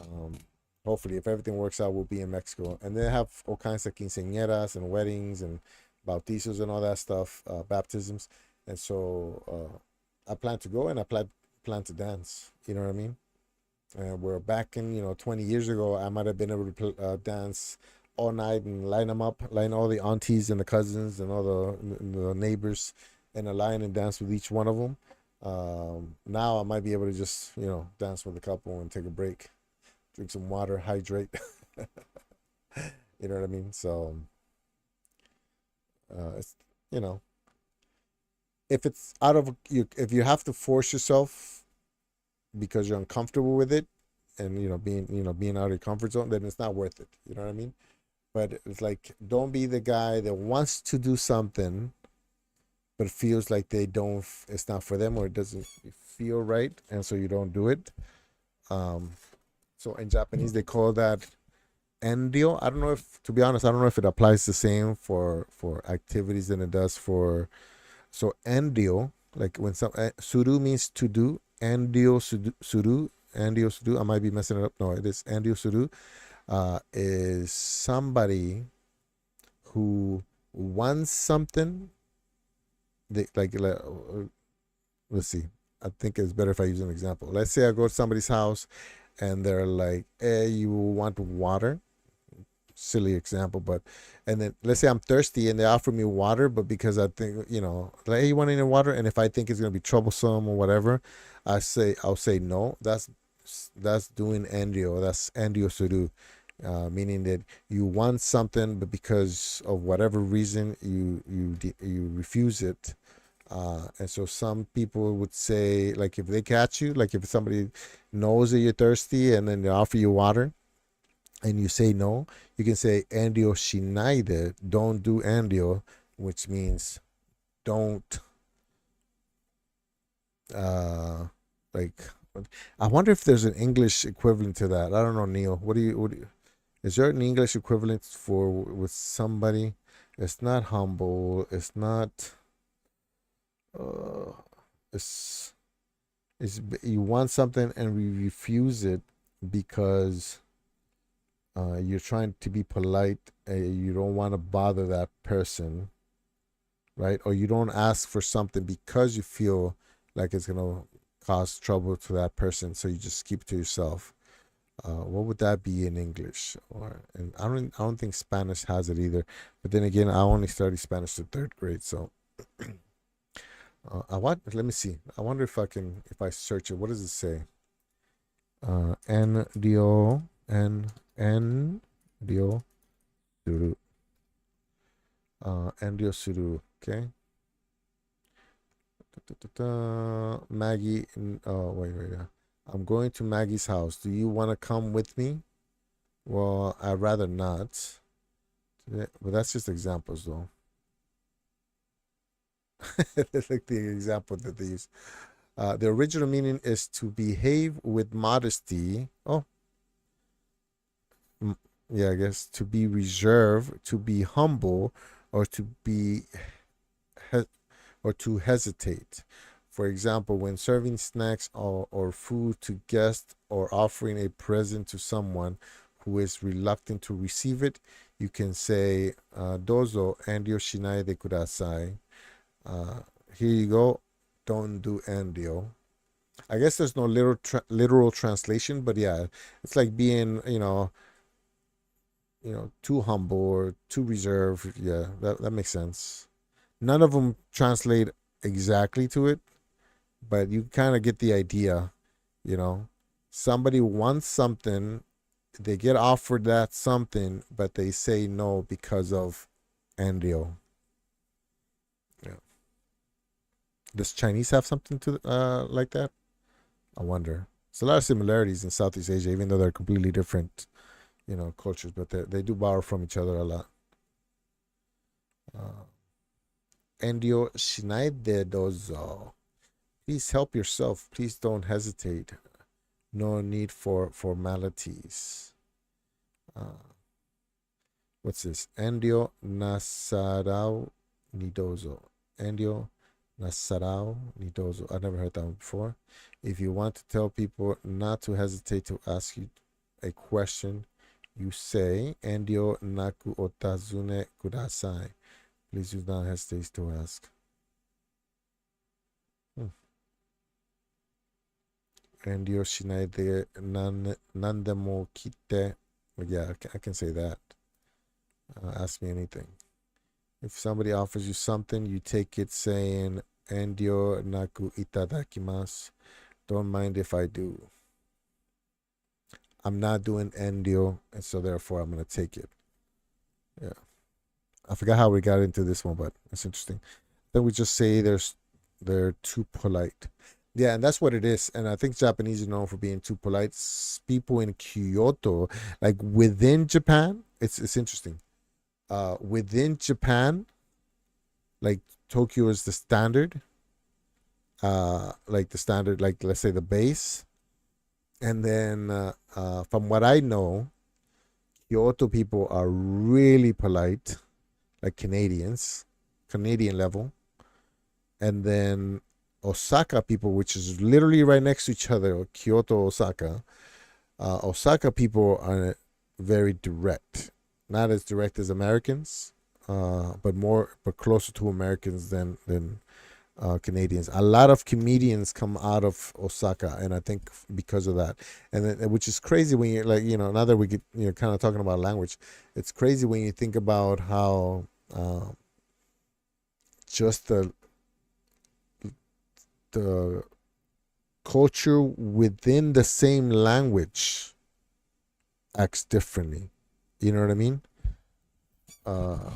Um, Hopefully, if everything works out, we'll be in Mexico, and they have all kinds of quinceañeras and weddings and bautizos and all that stuff, baptisms. And so I plan to go, and I plan to dance. You know what I mean? We're back in, 20 years ago, I might have been able to dance all night and line all the aunties and the cousins and all the neighbors in a line and dance with each one of them. Now I might be able to just, dance with a couple and take a break, drink some water, hydrate. You know what I mean? So, it's, you know, if it's out of you, if you have to force yourself because you're uncomfortable with it, and being out of your comfort zone, then it's not worth it. You know what I mean? But it's like, don't be the guy that wants to do something but feels like they don't. It's not for them, or it doesn't feel right, and so you don't do it. Um, so in Japanese they call that endio. I don't know if, to be honest, I don't know if it applies the same for activities than it does for. So endio, like when suru means to do, endio suru. I might be messing it up. No, it is endio suru. Is somebody who wants something. They let's see. I think it's better if I use an example. Let's say I go to somebody's house and they're like, "Hey, you want water?" Silly example, but and then let's say I'm thirsty and they offer me water, but because I think, like, "Hey, you want any water?" And if I think it's gonna be troublesome or whatever, I'll say no. that's doing endio. That's endio suru, meaning that you want something, but because of whatever reason you refuse it. And so some people would say, like, if they catch you, like if somebody knows that you're thirsty and then they offer you water and you say no, you can say endio shinaide, don't do endio, which means don't like, I wonder if there's an English equivalent to that. I don't know, Neil. Is there an English equivalent for with somebody? It's not humble. It's not. Uh, it's you want something and we refuse it because you're trying to be polite. You don't want to bother that person, right? Or you don't ask for something because you feel like it's gonna cause trouble to that person, so you just keep it to yourself. What would that be in English? Or and I don't think Spanish has it either. But then again, I only studied Spanish in third grade, so let me see. I wonder if I search it. What does it say? N dio N dio suru. N dio suru. Okay. Maggie. Oh wait. I'm going to Maggie's house. Do you want to come with me? Well, I'd rather not. Yeah, but that's just examples, though. It's like the example that they use. The original meaning is to behave with modesty. Oh, yeah, I guess to be reserved, to be humble, or to be or to hesitate. For example, when serving snacks or food to guests or offering a present to someone who is reluctant to receive it, you can say, Dozo endio shinai de kudasai. Here you go. Don't do endio. I guess there's no literal translation, but yeah, it's like being, too humble or too reserved. Yeah, that makes sense. None of them translate exactly to it, but you kind of get the idea, you know. Somebody wants something, they get offered that something, but they say no because of endio. Yeah. Does Chinese have something to like that? I wonder. There's a lot of similarities in Southeast Asia, even though they're completely different, cultures, but they do borrow from each other a lot. Endio shinai de dozo. Please help yourself. Please don't hesitate. No need for formalities. What's this? Endio nasarao nidozo. Endio nasarao nidozo. I've never heard that one before. If you want to tell people not to hesitate to ask you a question, you say Endio naku otazune kudasai. Please do not hesitate to ask. Endio shinai de nandemo kite. Yeah, I can say that. Ask me anything. If somebody offers you something, you take it saying Endio naku itadakimasu. Don't mind if I do. I'm not doing endio, and so therefore I'm gonna take it. Yeah. I forgot how we got into this one, but it's interesting. Then we just say they're too polite. Yeah, and that's what it is. And I think Japanese are known for being too polite. People in Kyoto, like within Japan, it's interesting. Within Japan, like Tokyo is the standard. Like the standard, like let's say the base. And then from what I know, Kyoto people are really polite, like Canadians, Canadian level. And then Osaka people, which is literally right next to each other, Kyoto, Osaka. Osaka people are very direct, not as direct as Americans, but closer to Americans than Canadians. A lot of comedians come out of Osaka, and I think because of that, and then, which is crazy when you like, now that we get kind of talking about language, it's crazy when you think about how just the culture within the same language acts differently. You know what I mean? Uh,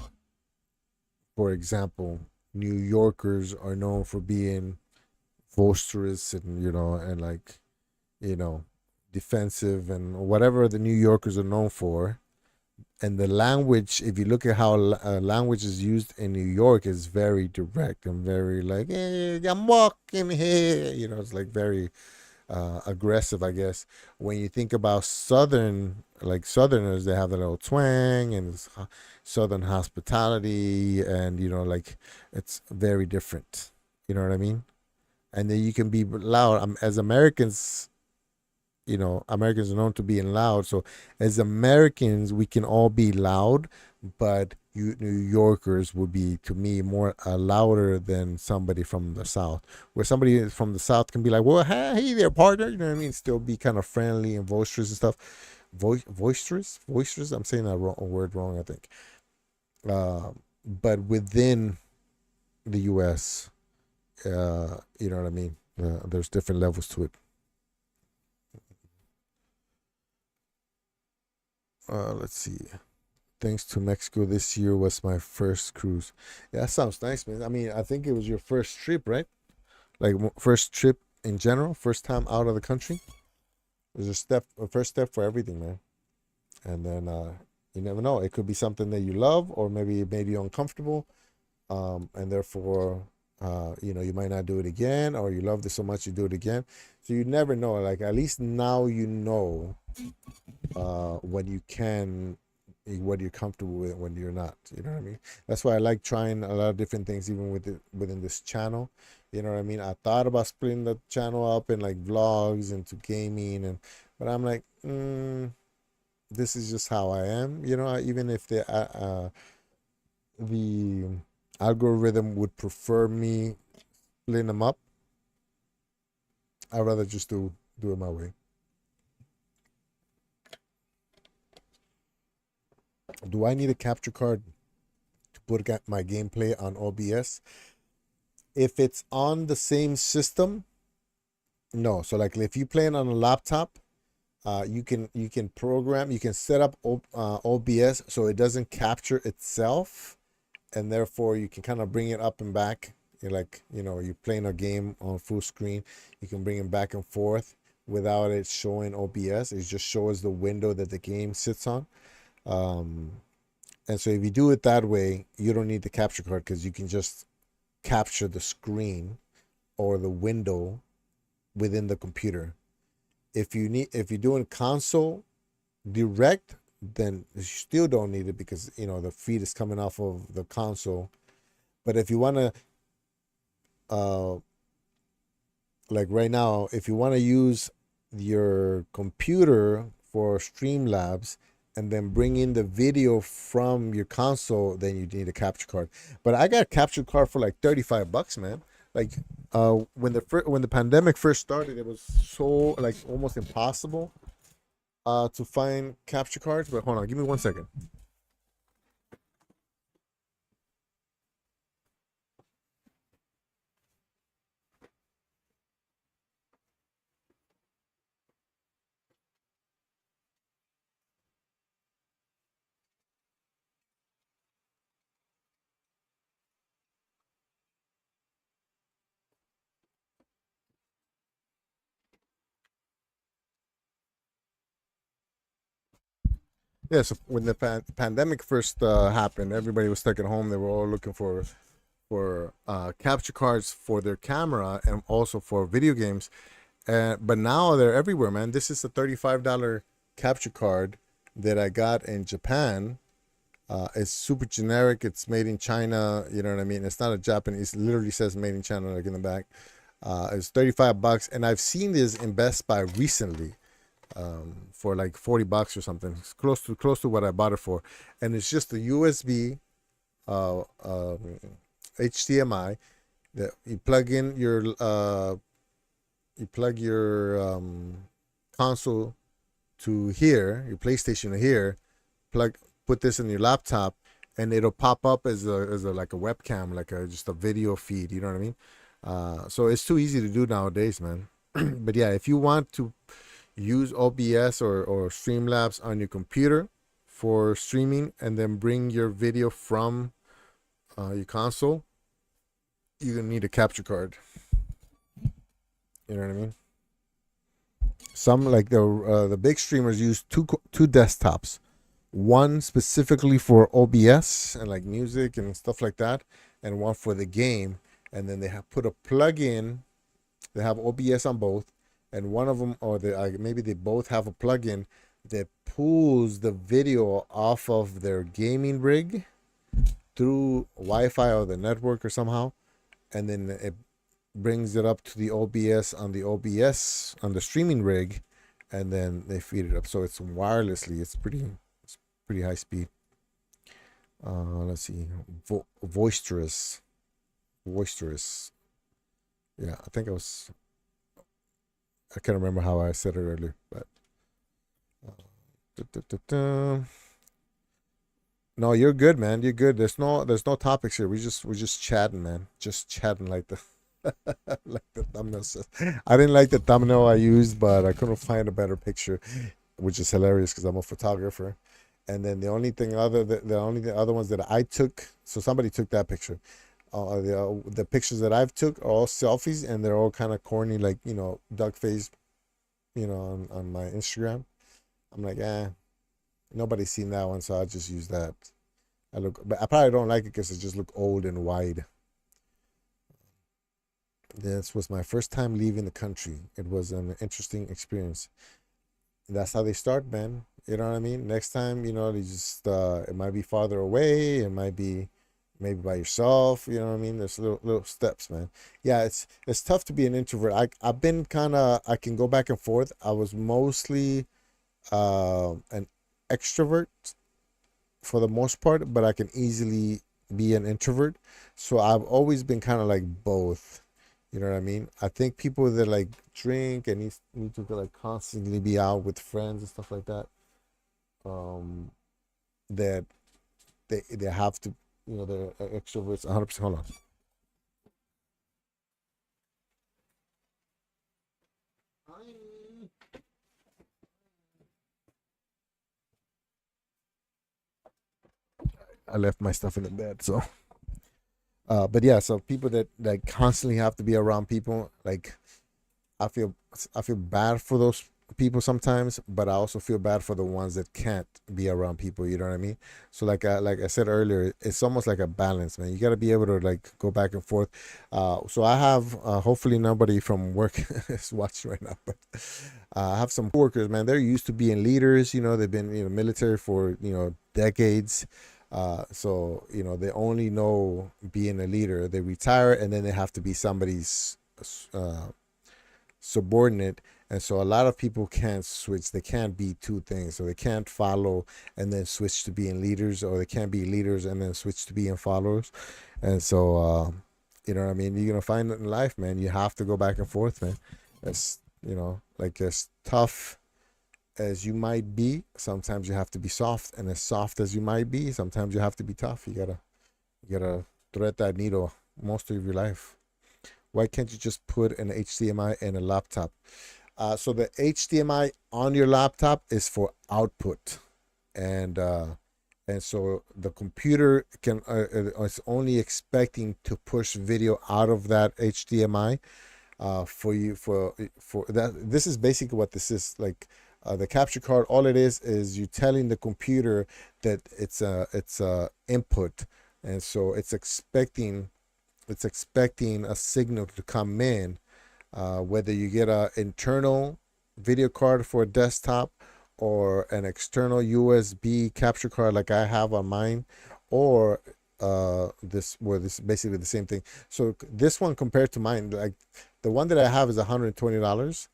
for example, New Yorkers are known for being boisterous and and like you know defensive and whatever the New Yorkers are known for. And the language, if you look at how language is used in New York, is very direct and very like, hey, I'm walking here. It's like very aggressive, I guess. When you think about Southerners, they have a little twang and it's Southern hospitality, and like it's very different. You know what I mean? And then you can be loud. As Americans, Americans are known to being loud. So as Americans, we can all be loud, but New Yorkers would be, to me, more louder than somebody from the South. Where somebody from the South can be like, well, hey there, partner. You know what I mean? Still be kind of friendly and boisterous and stuff. Boisterous. I'm saying that word wrong, I think. But within the U.S., you know what I mean? There's different levels to it. Let's see. Thanks to Mexico, this year was my first cruise. Yeah, that sounds nice, man. I mean, I think it was your first trip, right? Like first trip in general, first time out of the country. It was a first step for everything, man. And then you never know. It could be something that you love, or maybe it made you uncomfortable, and therefore, you might not do it again, or you loved it so much you do it again. So you never know. Like at least now you know what you can, what you're comfortable with, when you're not. You know what I mean? That's why I like trying a lot of different things, even within this channel. You know what I mean? I thought about splitting the channel up in like vlogs into gaming, but I'm like, this is just how I am. Even if the algorithm would prefer me splitting them up, I'd rather just do it my way. Do I need a capture card to put my gameplay on OBS? If it's on the same system, no. So like if you play it on a laptop, you can program, you can set up OBS so it doesn't capture itself, and therefore you can kind of bring it up and back. You're like, you're playing a game on full screen, you can bring it back and forth without it showing OBS. It just shows the window that the game sits on. And so if you do it that way, you don't need the capture card, because you can just capture the screen or the window within the computer. If you're doing console direct, then you still don't need it, because the feed is coming off of the console. But if you want to like right now, if you want to use your computer for Streamlabs and then bring in the video from your console, then you need a capture card. But I got a capture card for like $35, man. Like when the pandemic first started, it was so like almost impossible to find capture cards. But hold on, give me 1 second. Yeah, so when the pandemic first happened, everybody was stuck at home. They were all looking for capture cards for their camera and also for video games. But now they're everywhere, man. This is a $35 capture card that I got in Japan. It's super generic. It's made in China. You know what I mean? It's not a Japanese. It literally says made in China, like in the back. It's $35, and I've seen this in Best Buy recently for like $40 or something. It's close to what I bought it for, and it's just a USB, HDMI that you plug in your console to here, your PlayStation to here, put this in your laptop, and it'll pop up as a like a webcam, like just a video feed. You know what I mean? So it's too easy to do nowadays, man. But yeah, if you want to use OBS or Streamlabs on your computer for streaming and then bring your video from your console, you're gonna need a capture card. You know what I mean? Some like the big streamers use two desktops, one specifically for OBS and like music and stuff like that, and one for the game. And then they have put a plug in. They have OBS on both, and one of them, or maybe they both have a plug-in that pulls the video off of their gaming rig through Wi-Fi or the network or somehow, and then it brings it up to the OBS on the streaming rig, and then they feed it up. So it's wirelessly. It's pretty high speed. Let's see, Voisterous. Yeah, I can't remember how I said it earlier, but no, you're good, man. You're good. There's no topics here. We're just chatting, man. Just chatting like the like the thumbnail says. I didn't like the thumbnail I used, but I couldn't find a better picture, which is hilarious because I'm a photographer. And then the only other ones that I took, so somebody took that picture. The pictures that I've took are all selfies, and they're all kind of corny, like, duck face, on my Instagram. I'm like, nobody's seen that one, so I'll just use that. But I probably don't like it because it just look old and wide. This was my first time leaving the country. It was an interesting experience. That's how they start, man. You know what I mean? Next time, they just it might be farther away. It might be maybe by yourself. You know what I mean? There's little steps, man. Yeah, it's tough to be an introvert. I've been I can go back and forth. I was mostly an extrovert for the most part, but I can easily be an introvert. So I've always been kind of like both. You know what I mean? I think people that like drink and need to like constantly be out with friends and stuff like that, that they have to, they're extroverts 100%. Hold on. I left my stuff in the bed, so. But yeah, so people that like constantly have to be around people, like I feel bad for those people sometimes, but I also feel bad for the ones that can't be around people. You know what I mean? So like I said earlier, it's almost like a balance, man. You got to be able to like go back and forth. So I have hopefully nobody from work is watching right now, but I have some workers, man. They're used to being leaders. They've been military for decades. So they only know being a leader. They retire and then they have to be somebody's subordinate, and so a lot of people can't switch. They can't be two things. So they can't follow and then switch to being leaders, or they can't be leaders and then switch to being followers. And so you know what I mean? You're gonna find it in life, man. You have to go back and forth, man. It's like as tough as you might be, sometimes you have to be soft, and as soft as you might be, sometimes you have to be tough. You gotta thread that needle most of your life. Why can't you just put an HDMI in a laptop? So the HDMI on your laptop is for output, and so the computer is only expecting to push video out of that HDMI for you for that. This is basically what this is like. The capture card, all it is you telling the computer that it's a input, and so it's expecting a signal to come in, whether you get an internal video card for a desktop or an external USB capture card like I have on mine, or this is basically the same thing. So this one compared to mine, like the one that I have is $120,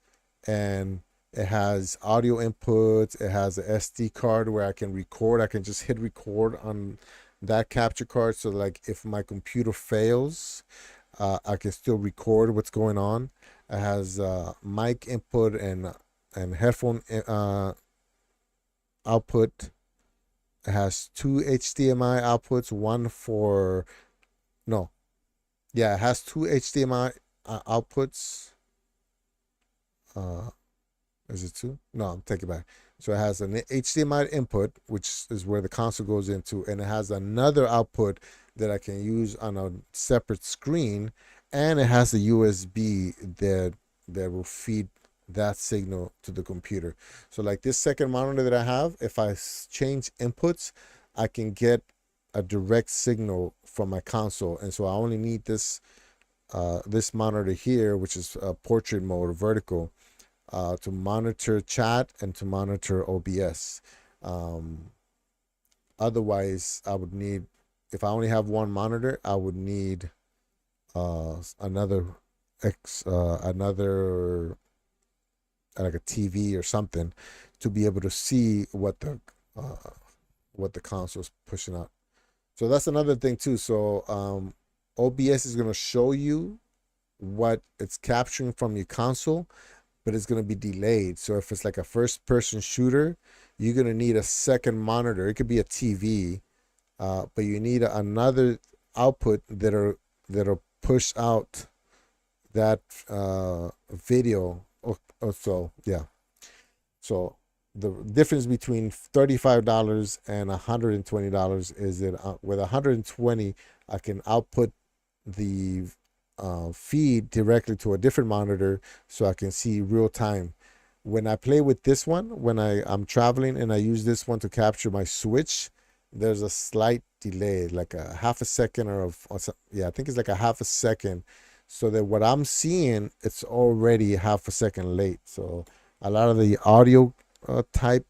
and it has audio inputs. It has a SD card where I can record. I can just hit record on that capture card. So like if my computer fails, I can still record what's going on. It has mic input and headphone output. It has two HDMI outputs. It has two HDMI outputs. Is it 2? No, I'm taking it back. So it has an HDMI input, which is where the console goes into, and it has another output that I can use on a separate screen, and it has a USB that will feed that signal to the computer. So like this second monitor that I have, if I change inputs, I can get a direct signal from my console, and so I only need this monitor here, which is portrait mode or vertical, to monitor chat and to monitor OBS. Otherwise, I would need, if I only have one monitor, I would need another another like a TV or something to be able to see what the console is pushing out. So that's another thing too. So OBS is going to show you what it's capturing from your console, but it's going to be delayed. So if it's like a first person shooter, you're going to need a second monitor. It could be a TV, but you need another output that'll push out that video. So yeah. So the difference between $35 and $120 is that with $120, I can output the feed directly to a different monitor so I can see real time. When I play with this one, when I'm traveling and I use this one to capture my Switch, there's a slight delay, like a half a second yeah, I think it's like a half a second, so that what I'm seeing, it's already half a second late. So a lot of the audio type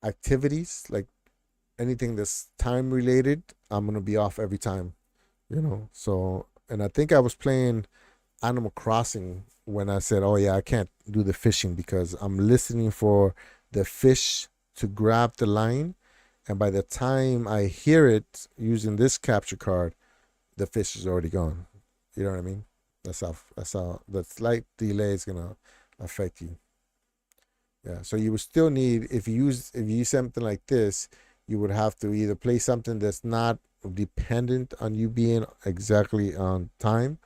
activities, like anything that's time related, I'm gonna be off every time, So, and I think I was playing Animal Crossing when I said, oh yeah, I can't do the fishing because I'm listening for the fish to grab the line, and by the time I hear it using this capture card, the fish is already gone. You know what I mean? That's how the slight delay is gonna affect you. Yeah. So you would still need, if you use something like this, you would have to either play something that's not dependent on you being exactly on time,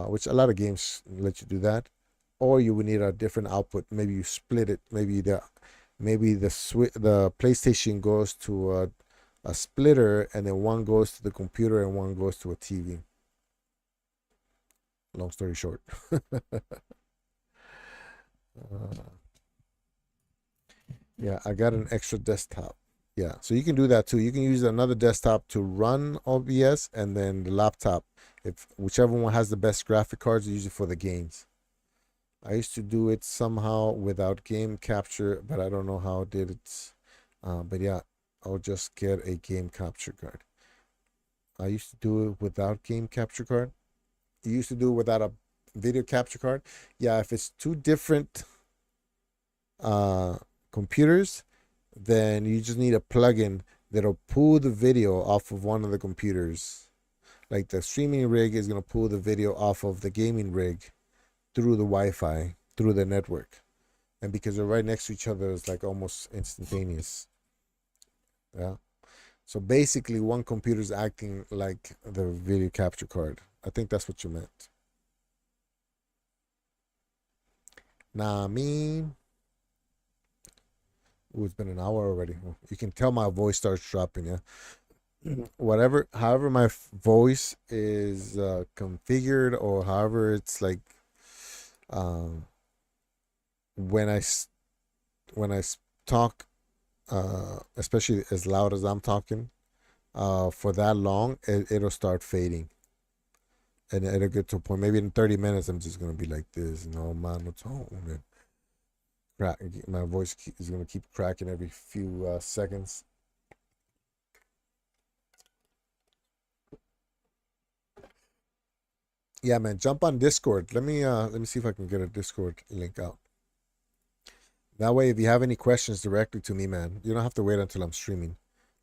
which a lot of games let you do that, or you would need a different output. Maybe you split it. Maybe the PlayStation goes to a splitter, and then one goes to the computer and one goes to a TV. Long story short. Yeah, I got an extra desktop. Yeah, so you can do that too. You can use another desktop to run OBS, and then the laptop, if whichever one has the best graphic cards, use it for the games. I used to do it somehow without game capture, but I don't know how I did it. But yeah, I'll just get a game capture card. I used to do it without game capture card. You used to do it without a video capture card. Yeah, if it's two different computers, then you just need a plugin that'll pull the video off of one of the computers. Like the streaming rig is going to pull the video off of the gaming rig through the Wi-Fi, through the network. And because they're right next to each other, it's like almost instantaneous. Yeah. So basically, one computer is acting like the video capture card. I think that's what you meant. Nah, I mean, ooh, it's been an hour already. You can tell my voice starts dropping. Yeah. However my voice is configured, or however it's like, um, when I talk, especially as loud as I'm talking, for that long, it'll start fading, and it'll get to a point. Maybe in 30 minutes, I'm just gonna be like this, monotone, and crack. My voice is gonna keep cracking every few seconds. Yeah, man, jump on Discord. Let me see if I can get a Discord link out. That way, if you have any questions directly to me, man, you don't have to wait until I'm streaming.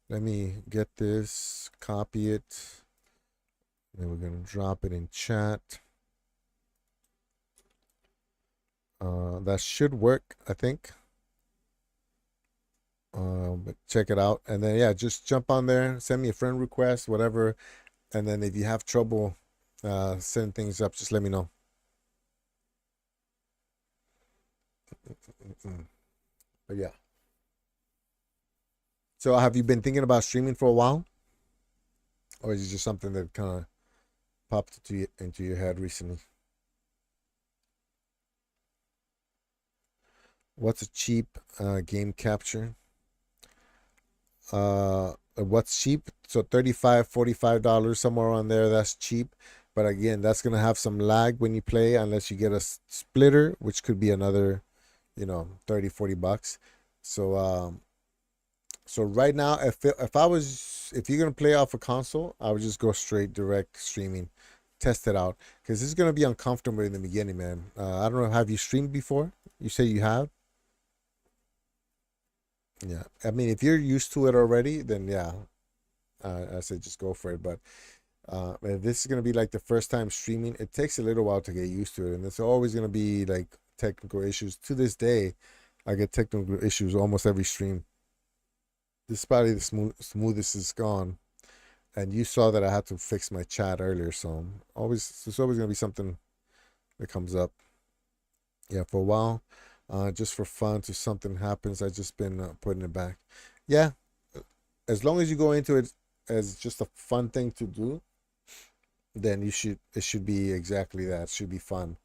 Let me get this, copy it, then we're gonna drop it in chat. That should work, I think. But check it out, and then yeah, just jump on there, send me a friend request, whatever, and then if you have trouble setting things up, just let me know. But yeah. So have you been thinking about streaming for a while, or is it just something that kind of popped into your head recently? What's a cheap game capture? What's cheap? So 35, $45 somewhere on there. That's cheap. But again, that's gonna have some lag when you play unless you get a splitter, which could be another, 30, $40. So so right now, if you're gonna play off a console, I would just go straight direct streaming, test it out, because this is gonna be uncomfortable in the beginning, man. I don't know. Have you streamed before? You say you have. Yeah. I mean, if you're used to it already, then yeah, I say just go for it. But if this is gonna be like the first time streaming, it takes a little while to get used to it, and there's always gonna be like technical issues. To this day, I get technical issues almost every stream. This is probably the smoothest it's gone. And you saw that I had to fix my chat earlier, so there's always gonna be something that comes up. Yeah, for a while, just for fun, till something happens. I just been putting it back. Yeah, as long as you go into it as just a fun thing to do, then it should be exactly that. It should be fun.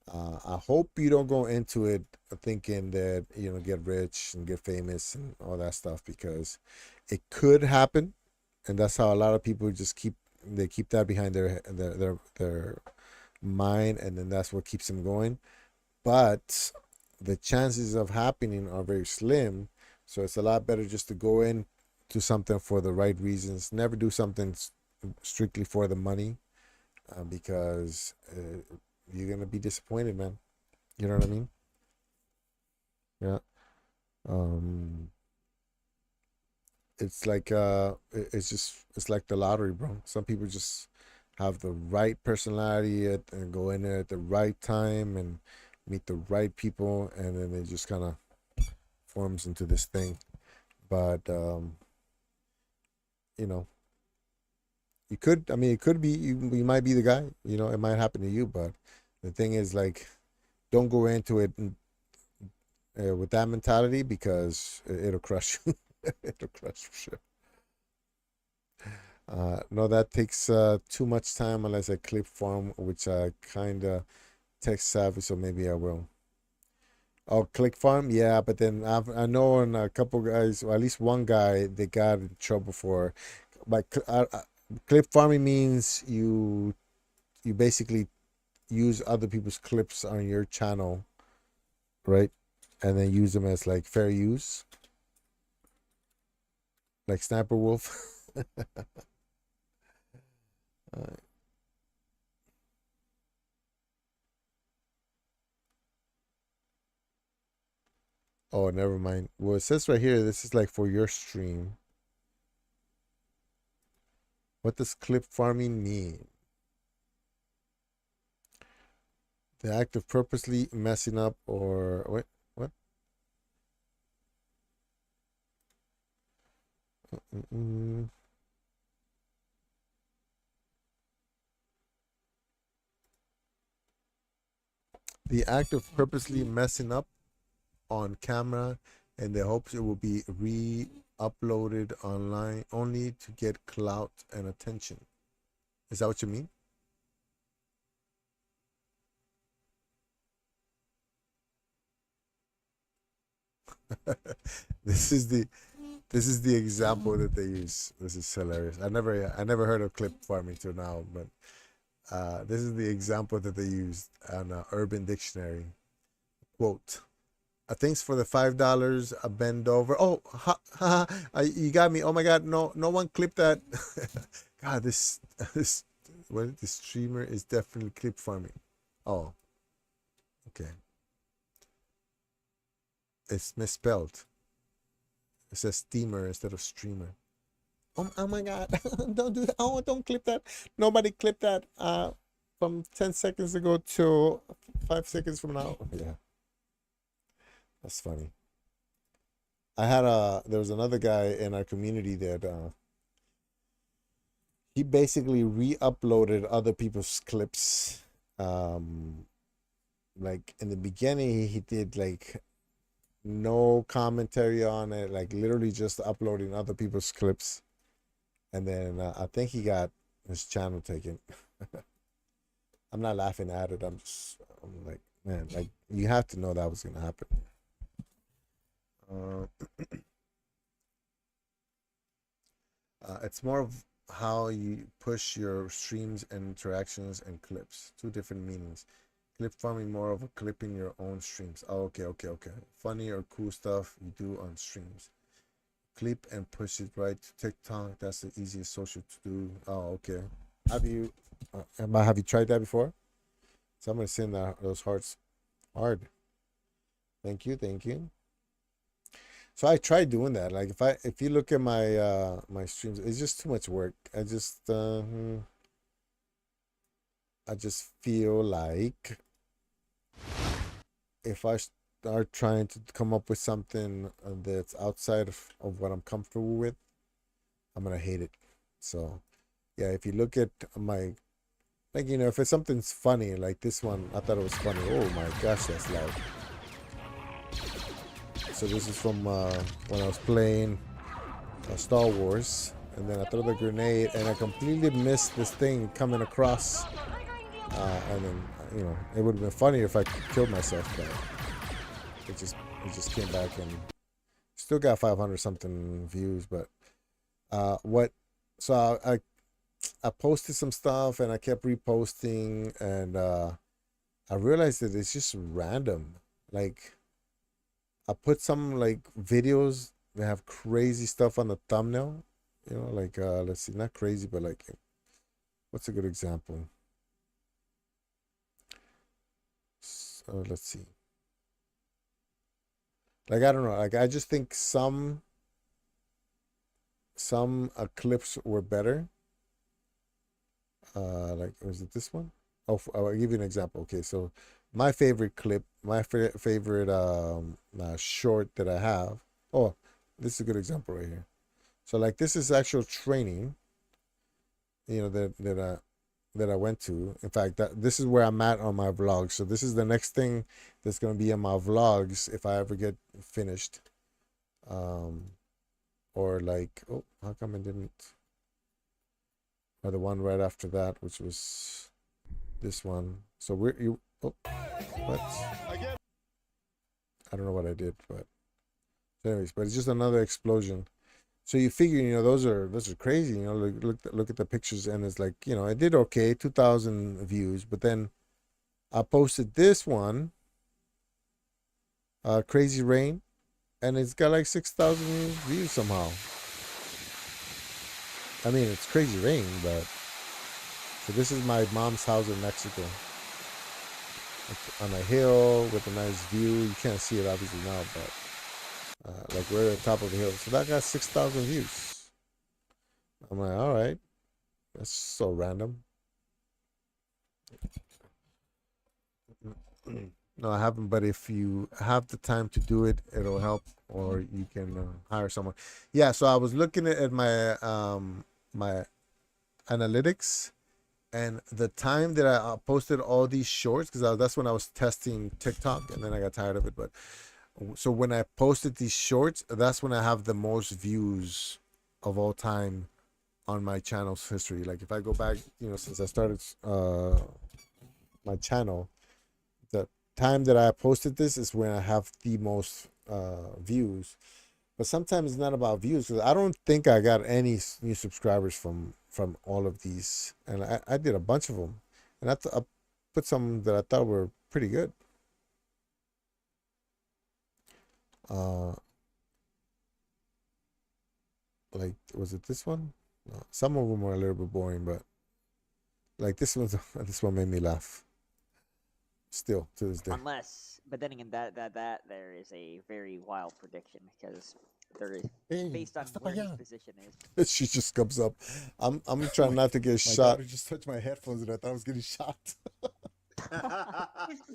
I hope you don't go into it thinking that get rich and get famous and all that stuff, because it could happen, and that's how a lot of people just keep that behind their mind, and then that's what keeps them going. But the chances of happening are very slim, so it's a lot better just to go in to something for the right reasons. Never do something strictly for the money, because you're gonna be disappointed, man. You know what I mean? Yeah. Um, it's like it's like the lottery, bro. Some people just have the right personality and go in there at the right time and meet the right people, and then it just kind of forms into this thing. But you know, I mean, it could be you might be the guy. It might happen to you, but the thing is, like, don't go into it with that mentality, because it'll crush you. It'll crush for sure. No, that takes too much time unless I clip farm, which I kind of tech savvy, so maybe I will. Oh, click farm, yeah, but then I know on a couple guys, or at least one guy, they got in trouble for. But clip farming means you basically use other people's clips on your channel, right? And then use them as like fair use, like Sniper Wolf. Uh, oh, never mind. Well, it says right here, this is like for your stream. What does clip farming mean? The act of purposely messing up or wait, what? Mm-mm. The act of purposely messing up on camera in the hopes it will be re-uploaded online only to get clout and attention. Is that what you mean? This is the example that they use. This is hilarious. I never heard of clip farming till now, but this is the example that they used on Urban Dictionary. Quote: thanks for the $5. A bend over. Oh, you got me. Oh my God! No, no one clipped that. God, this this streamer is definitely clip farming. Oh, okay. It's misspelled. It says steamer instead of streamer. Oh my God! Don't do that. Oh, don't clip that. Nobody clip that. From 10 seconds ago to 5 seconds from now. Yeah, that's funny. There was another guy in our community that he basically re-uploaded other people's clips. Like in the beginning, he did like no commentary on it, like literally just uploading other people's clips. And then I think he got his channel taken. I'm not laughing at it. I'm like, man, like you have to know that was gonna happen. Uh, it's more of how you push your streams and interactions and clips. Two different meanings. Clip farming, more of a clipping your own streams. Oh, okay. Funny or cool stuff you do on streams. Clip and push it right to TikTok. That's the easiest social to do. Oh, okay. Have you tried that before? Somebody send those hearts hard. Thank you. So I tried doing that. Like if you look at my my streams, it's just too much work. I just feel like if I start trying to come up with something that's outside of what I'm comfortable with, I'm gonna hate it. So yeah, if you look at my, like, you know, if it's something's funny, like this one, I thought it was funny. Oh my gosh, that's loud. So this is from when I was playing Star Wars, and then I throw the grenade, and I completely missed this thing coming across, and then you know it would have been funnier if I killed myself, but it just came back and still got 500 something views. But what? So I posted some stuff and I kept reposting, and I realized that it's just random. Like I put some like videos that have crazy stuff on the thumbnail. You know, like let's see, not crazy, but like what's a good example? So let's see. Like I don't know, like I just think some clips were better. Like was it this one? Oh, I'll give you an example. Okay, so my favorite clip, my favorite short that I have. Oh, this is a good example right here. So like this is actual training, you know, that I went to. In fact, this is where I'm at on my vlog. So this is the next thing that's gonna be in my vlogs if I ever get finished. Or like, oh, how come I didn't? Or the one right after that, which was this one. So oh, what? I don't know what I did, but anyways, but it's just another explosion. So you figure, you know, those are crazy. You know, look at the pictures, and it's like, you know, I did okay, 2,000 views, but then I posted this one, Crazy Rain, and it's got like 6,000 views somehow. I mean, it's Crazy Rain, but so this is my mom's house in Mexico, on a hill with a nice view. You can't see it obviously now, but like we're at the top of the hill. So that got 6,000 views. I'm like, all right, that's so random. No, I haven't. But if you have the time to do it, it'll help, or you can hire someone. Yeah. So I was looking at my my analytics, and the time that I posted all these shorts, because that's when I was testing TikTok, and then I got tired of it. But so when I posted these shorts, that's when I have the most views of all time on my channel's history. Like if I go back, you know, since I started my channel, the time that I posted this is when I have the most views. But sometimes it's not about views, because I don't think I got any new subscribers from all of these, and I did a bunch of them, and I put some that I thought were pretty good. Like was it this one? No, some of them were a little bit boring, but like this one, this one made me laugh. Still to this day. Unless, but then again, that there is a very wild prediction, because there is based on where his position is. She just comes up. I'm trying not to get shot. My daughter just touched my headphones, and I thought I was getting shot.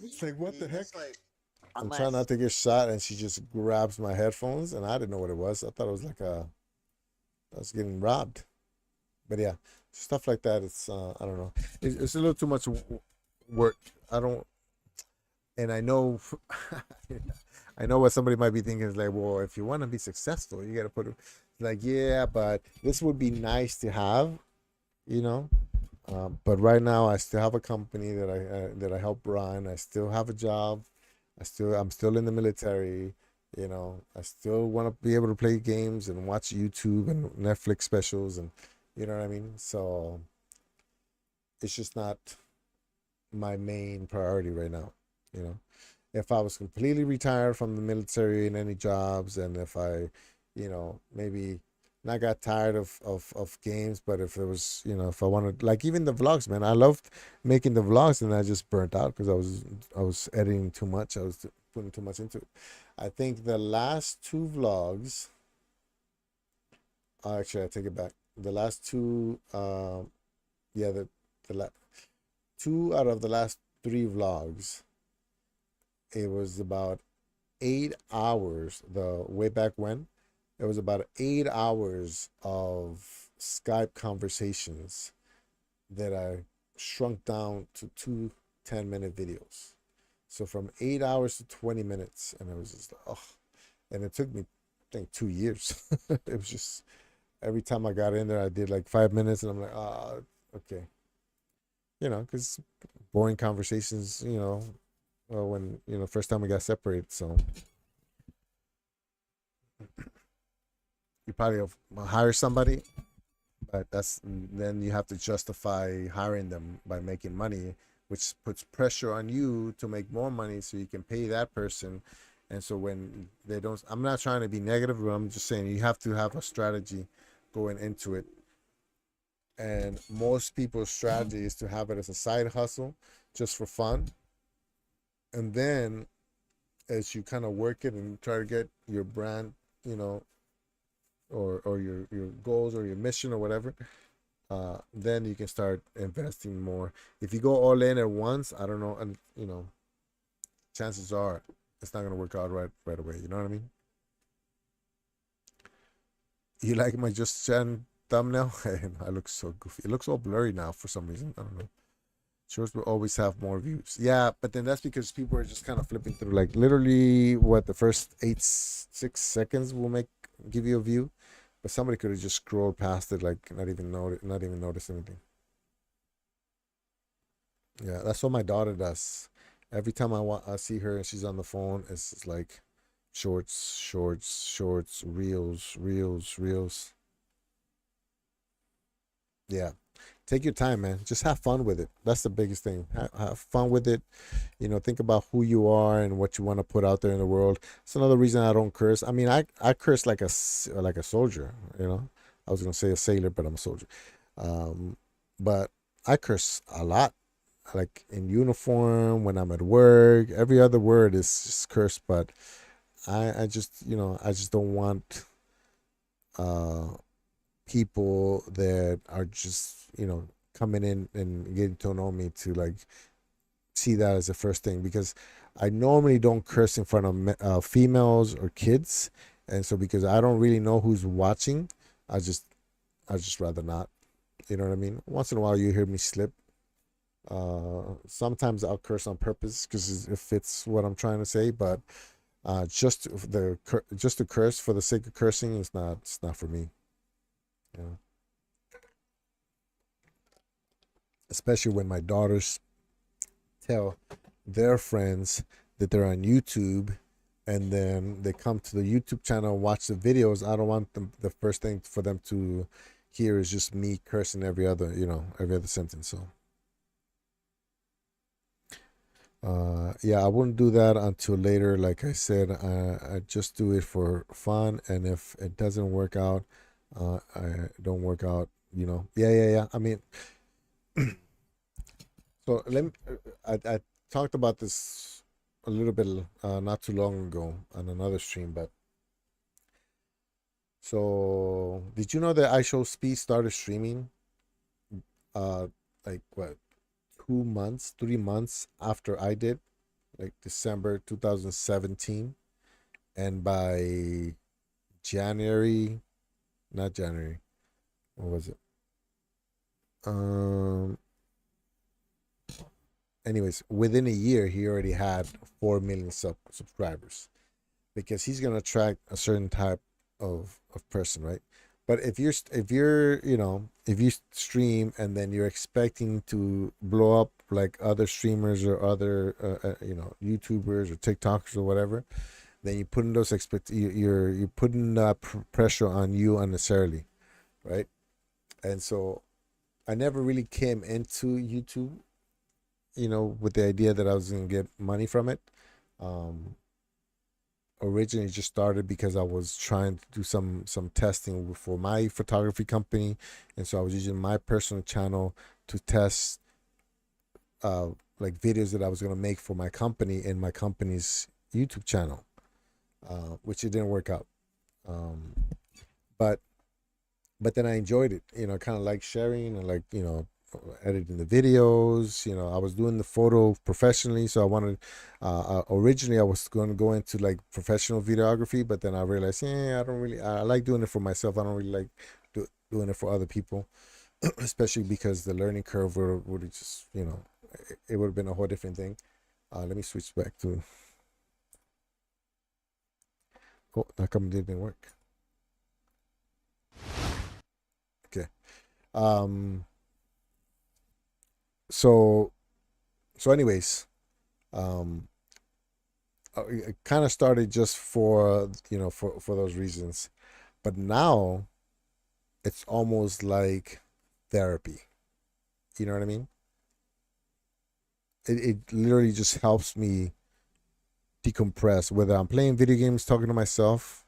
It's like, what the heck? I'm trying not to get shot, and she just grabs my headphones, and I didn't know what it was. I thought it was like I was getting robbed. But yeah, stuff like that. It's I don't know. It's a little too much work. I don't, and I know, I know what somebody might be thinking is like, well, if you want to be successful, you got to put it. Like, yeah, but this would be nice to have, you know. But right now, I still have a company that I help run. I still have a job. I'm still in the military. You know, I still want to be able to play games and watch YouTube and Netflix specials, and you know what I mean. So it's just not my main priority right now. You know, if I was completely retired from the military and any jobs, and if I, maybe not got tired of games, but if it was, if I wanted, like even the vlogs, man, I loved making the vlogs, and I just burnt out because I was editing too much. I was putting too much into it. I think the last two vlogs, actually, I take it back. The last two, yeah, two out of the last three vlogs, it was about 8 hours. The way back when, it was about 8 hours of Skype conversations that I shrunk down to two 10-minute videos. So from 8 hours to 20 minutes, and it was just like, oh, and it took me, I think, 2 years. It was just every time I got in there, I did like 5 minutes, and I'm like, okay, because boring conversations, when first time we got separated. So you probably hire somebody, but then you have to justify hiring them by making money, which puts pressure on you to make more money so you can pay that person. And so when they don't, I'm not trying to be negative, but I'm just saying you have to have a strategy going into it. And most people's strategy is to have it as a side hustle just for fun. And then as you kind of work it and try to get your brand, or your goals or your mission or whatever, then you can start investing more. If you go all in at once, I don't know, and chances are it's not gonna work out right away. You know what I mean? You like my Just Chan thumbnail? I look so goofy. It looks all blurry now for some reason. I don't know. Shorts will always have more views. Yeah, but then that's because people are just kind of flipping through. Like literally, what the first 6 seconds will give you a view, but somebody could have just scrolled past it, like not even notice anything. Yeah, that's what my daughter does. Every time I see her and she's on the phone, it's just like shorts, shorts, shorts, reels, reels, reels. Yeah. Take your time, man. Just have fun with it. That's the biggest thing. Have fun with it. Think about who you are and what you want to put out there in the world. It's another reason I don't curse. I mean, I curse like a soldier. I was gonna say a sailor, but I'm a soldier. Um, but I curse a lot, like in uniform when I'm at work. Every other word is just curse, but I just don't want uh people that are just coming in and getting to know me to like see that as the first thing, because I normally don't curse in front of females or kids, and so because I don't really know who's watching, I just rather not. You know what I mean? Once in a while you hear me slip. Sometimes I'll curse on purpose because it fits what I'm trying to say, but just to curse for the sake of cursing is not, it's not for me. You know? Especially when my daughters tell their friends that they're on YouTube, and then they come to the YouTube channel and watch the videos. I don't want them, the first thing for them to hear is just me cursing every other sentence. So yeah, I wouldn't do that until later. Like I said, I just do it for fun, and if it doesn't work out, I don't work out. Yeah. I mean, so let me. I talked about this a little bit not too long ago on another stream, but so did you know that iShowSpeed started streaming? Uh, like what, 2 months, 3 months after I did, like December 2017, and by January, not January, what was it? Um. Anyways, within a year, he already had 4 million subscribers because he's gonna attract a certain type of person, right? But if you're if you stream and then you're expecting to blow up like other streamers or other YouTubers or TikTokers or whatever, then you put in those you're putting pressure on you unnecessarily, right? And so I never really came into YouTube, with the idea that I was gonna get money from it. Um, Originally just started because I was trying to do some testing for my photography company, and so I was using my personal channel to test uh like videos that I was gonna make for my company in my company's YouTube channel, which it didn't work out. Um, but then I enjoyed it. Kind of like sharing and like editing the videos. I was doing the photo professionally, so I wanted. Originally, I was going to go into like professional videography, but then I realized, I don't really. I like doing it for myself. I don't really like doing it for other people, especially because the learning curve would just it would have been a whole different thing. Let me switch back to. Oh, that come didn't work. Okay. Um. So anyways, um, it kind of started just for for those reasons, but now it's almost like therapy. You know what I mean? It literally just helps me decompress. Whether I'm playing video games, talking to myself.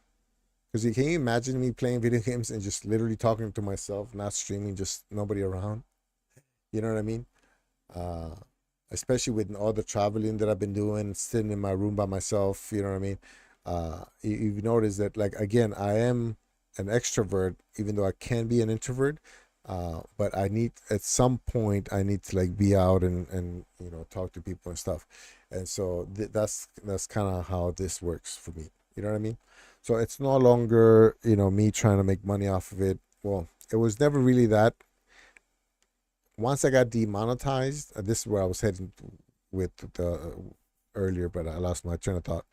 Because can you imagine me playing video games and just literally talking to myself, not streaming, just nobody around? You know what I mean? Uh, Especially with all the traveling that I've been doing, sitting in my room by myself. You know what I mean? You've noticed that, like, again, I am an extrovert, even though I can be an introvert. But I need at some point I need to like be out and talk to people and stuff, and so that's kind of how this works for me. You know what I mean? So it's no longer me trying to make money off of it. Well, it was never really that. Once I got demonetized, this is where I was heading with the earlier, but I lost my train of thought.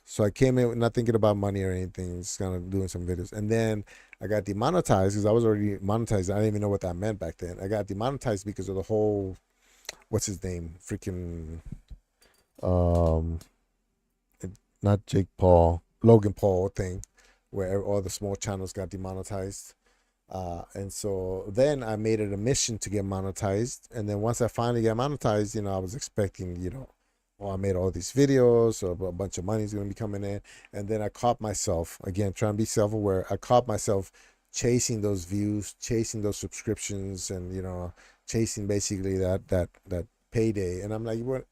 So I came in not thinking about money or anything, just kind of doing some videos, and then I got demonetized because I was already monetized. I didn't even know what that meant back then. I got demonetized because of the whole what's his name, freaking um, not Jake Paul, Logan Paul thing, where all the small channels got demonetized. And so then I made it a mission to get monetized. And then once I finally get monetized, I was expecting, oh, I made all these videos, so a bunch of money is going to be coming in. And then I caught myself, again, trying to be self aware. I caught myself chasing those views, chasing those subscriptions, and, chasing basically that payday. And I'm like, what?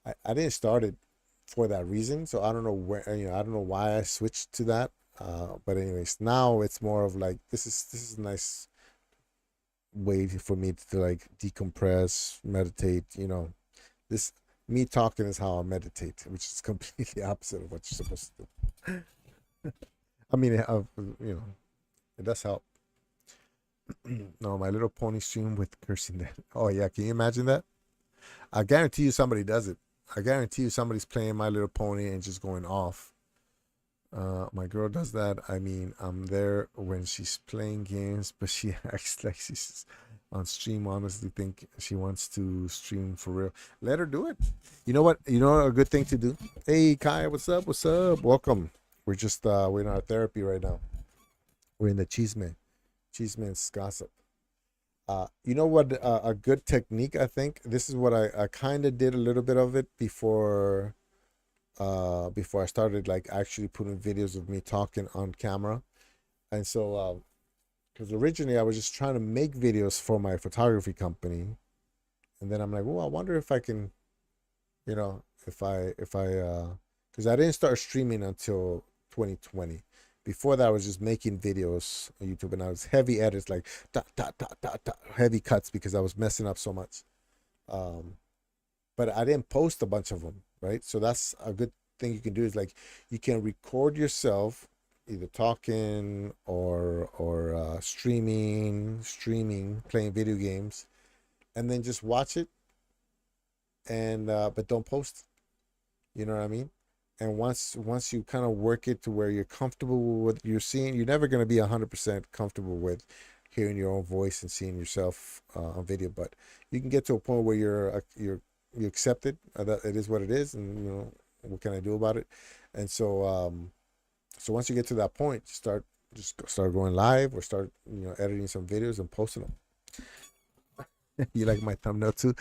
I didn't start it for that reason. So I don't know where, I don't know why I switched to that. But anyways, now it's more of like this is a nice way for me to like decompress, meditate. This me talking is how I meditate, which is completely opposite of what you're supposed to do. I mean, it does help. No, My Little Pony stream with cursing that. Oh yeah, can you imagine that? I guarantee you somebody does it. I guarantee you somebody's playing My Little Pony and just going off. My girl does that. I mean, I'm there when she's playing games, but she acts like she's on stream. Honestly, think she wants to stream for real. Let her do it. You know what? You know a good thing to do. Hey, Kai, what's up? What's up? Welcome. We're in our therapy right now. We're in the Cheeseman's gossip. You know what? A good technique. I think this is what I kind of did a little bit of it before I started like actually putting videos of me talking on camera. And so because originally I was just trying to make videos for my photography company, and then I'm like, oh, I wonder if I can, if I because I didn't start streaming until 2020. Before that, I was just making videos on YouTube, and I was heavy edits, like dot, dot, dot, dot, dot, heavy cuts because I was messing up so much. Um, but I didn't post a bunch of them, right? So that's a good thing you can do is like you can record yourself either talking or streaming, playing video games, and then just watch it and but don't post. You know what I mean? And once you kind of work it to where you're comfortable with what you're seeing, you're never going to be 100% comfortable with hearing your own voice and seeing yourself on video. But you can get to a point where you accept it. That it is what it is, and you know what can I do about it. And so once you get to that point, just start going live or start editing some videos and posting them. You like my thumbnail too?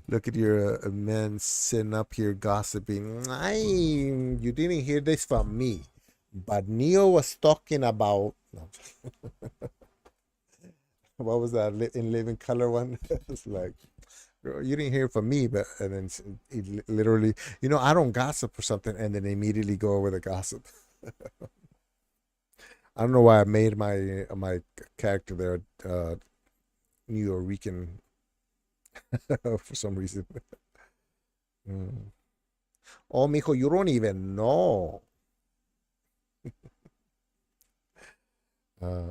Look at your men sitting up here gossiping. You didn't hear this from me, but Neo was talking about. No. What was that in Living Color one? It's like, girl, you didn't hear it from me, but and then he literally, I don't gossip or something, and then immediately go over the gossip. I don't know why I made my character there New Yorican for some reason. Mm. Oh, mijo, you don't even know.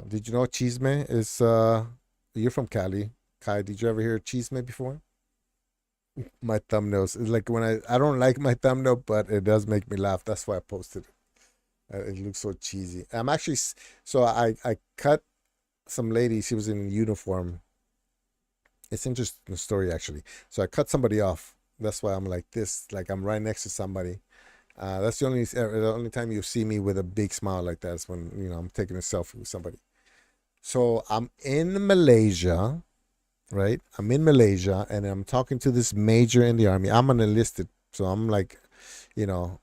Did you know Chisme is you're from Cali. Kai, did you ever hear Chisme before? My thumbnails. It's like when I don't like my thumbnail, but it does make me laugh. That's why I posted it. It looks so cheesy. I'm actually so I cut some lady. She was in uniform. It's interesting story actually. So I cut somebody off. That's why I'm like this. Like I'm right next to somebody. That's the only time you see me with a big smile like that is when I'm taking a selfie with somebody. So I'm in Malaysia, right? I'm in Malaysia and I'm talking to this major in the army. I'm an enlisted, so I'm like, well,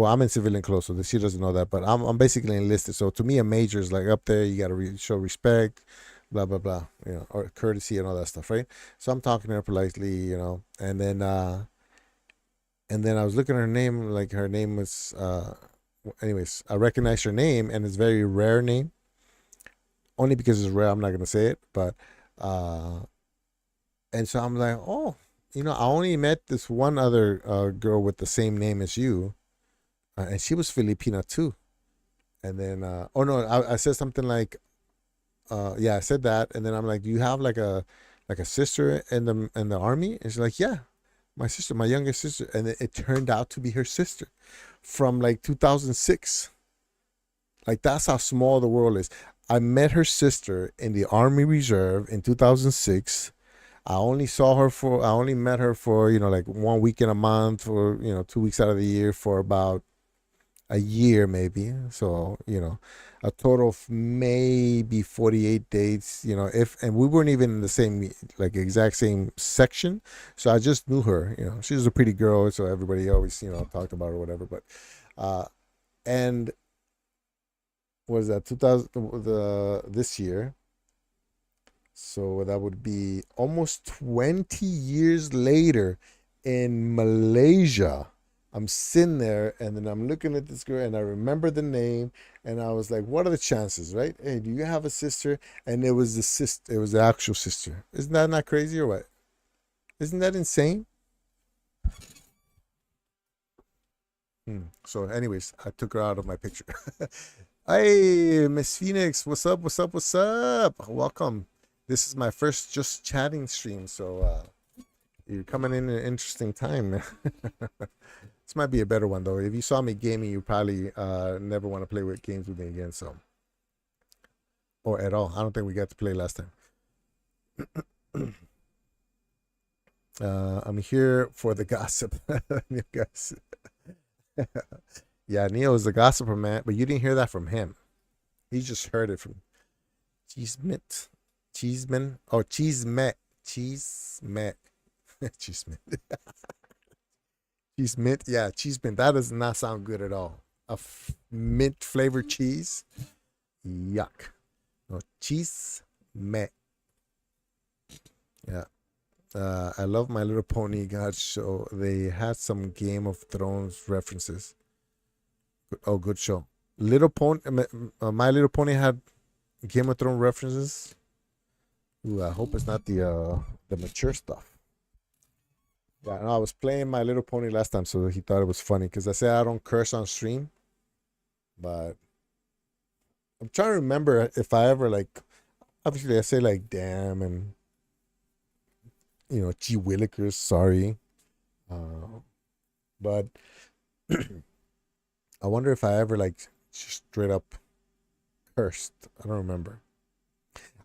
I'm in civilian clothes, so she doesn't know that, but I'm basically enlisted. So to me, a major is like up there. You got to show respect, blah blah blah, or courtesy and all that stuff, right? So I'm talking to her politely, and then I was looking at her name, like her name was, anyways, I recognized her name, and it's a very rare name. Only because it's rare, I'm not gonna say it, but and so I'm like, oh, I only met this one other girl with the same name as you, and she was Filipina too. And then, oh no, I said something like, yeah, I said that, and then I'm like, do you have like a sister in the army? And she's like, yeah, my sister, my youngest sister, and it turned out to be her sister from like 2006. Like that's how small the world is. I met her sister in the Army Reserve in 2006. I only met her for, like 1 week in a month or, 2 weeks out of the year for about a year maybe. So, a total of maybe 48 dates, and we weren't even in the same, like exact same section. So I just knew her, she was a pretty girl. So everybody always, talked about her or whatever. But, and was that 2000, this year. So that would be almost 20 years later in Malaysia. I'm sitting there and then I'm looking at this girl and I remember the name and I was like, what are the chances, right? Hey, do you have a sister? And it was the actual sister. Isn't that not crazy or what? Isn't that insane? So anyways, I took her out of my picture. Hey, Miss Phoenix, what's up? What's up? What's up? Welcome. This is my first just chatting stream, so you're coming in an interesting time. This might be a better one though. If you saw me gaming, you probably never want to play with games with me again. So, or at all. I don't think we got to play last time. I'm here for the gossip. Yeah, Neo is the gossiper, man, but you didn't hear that from him. He just heard it from Cheesemint. Cheeseman. Oh, Cheesemint. Cheesemint. Cheesemint. Cheesemint. Yeah, Cheesemint. That does not sound good at all. Mint flavored cheese. Yuck. No, Cheesemint. Yeah. I love My Little Pony God show. They had some Game of Thrones references. Oh, good show. Little Pony, My Little Pony had Game of Thrones references. Ooh, I hope it's not the mature stuff. Yeah, no, I was playing My Little Pony last time, so he thought it was funny because I said I don't curse on stream, but I'm trying to remember if I ever like. Obviously, I say like damn and gee willikers, sorry. Uh, but I wonder if I ever like just straight up cursed. I don't remember.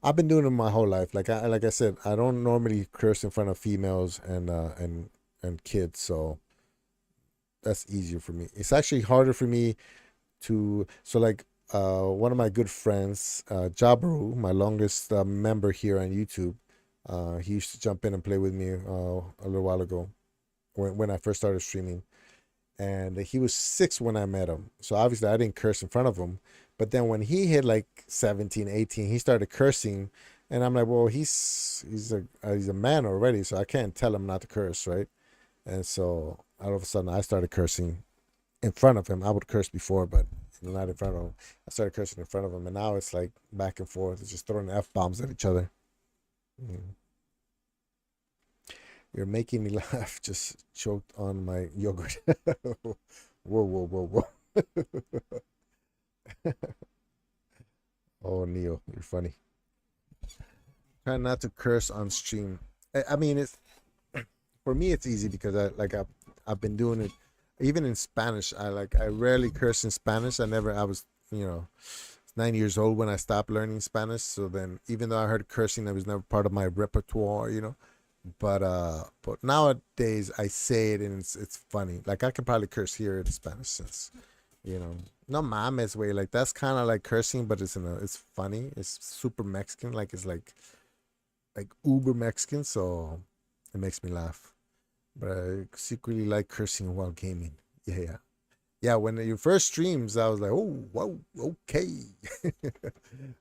I've been doing it my whole life. Like I said, I don't normally curse in front of females and kids, so that's easier for me. It's actually harder for me to like one of my good friends, Jabaru, my longest member here on YouTube. He used to jump in and play with me a little while ago when I first started streaming, and he was 6 when I met him. So obviously I didn't curse in front of him. But then when he hit like 17, 18, he started cursing, and I'm like, well, he's a man already, so I can't tell him not to curse, right? And so all of a sudden I started cursing in front of him. I would curse before, but not in front of him. I started cursing in front of him, and now it's like back and forth. It's just throwing f bombs at each other. Mm. You're making me laugh. Just choked on my yogurt. Whoa, whoa, whoa, whoa. Oh, Neil, you're funny. Try not to curse on stream. I mean, it's for me. It's easy because I've been doing it. Even in Spanish, I rarely curse in Spanish. I was 9 years old when I stopped learning Spanish. So then, even though I heard cursing, that was never part of my repertoire. But nowadays I say it and it's funny. Like I can probably curse here in Spanish since no mames way. Like that's kind of like cursing, but it's funny. It's super Mexican. Like it's like uber Mexican. So it makes me laugh. But I secretly like cursing while gaming. Yeah, yeah. Yeah, when your first streams, I was like, oh, whoa, okay.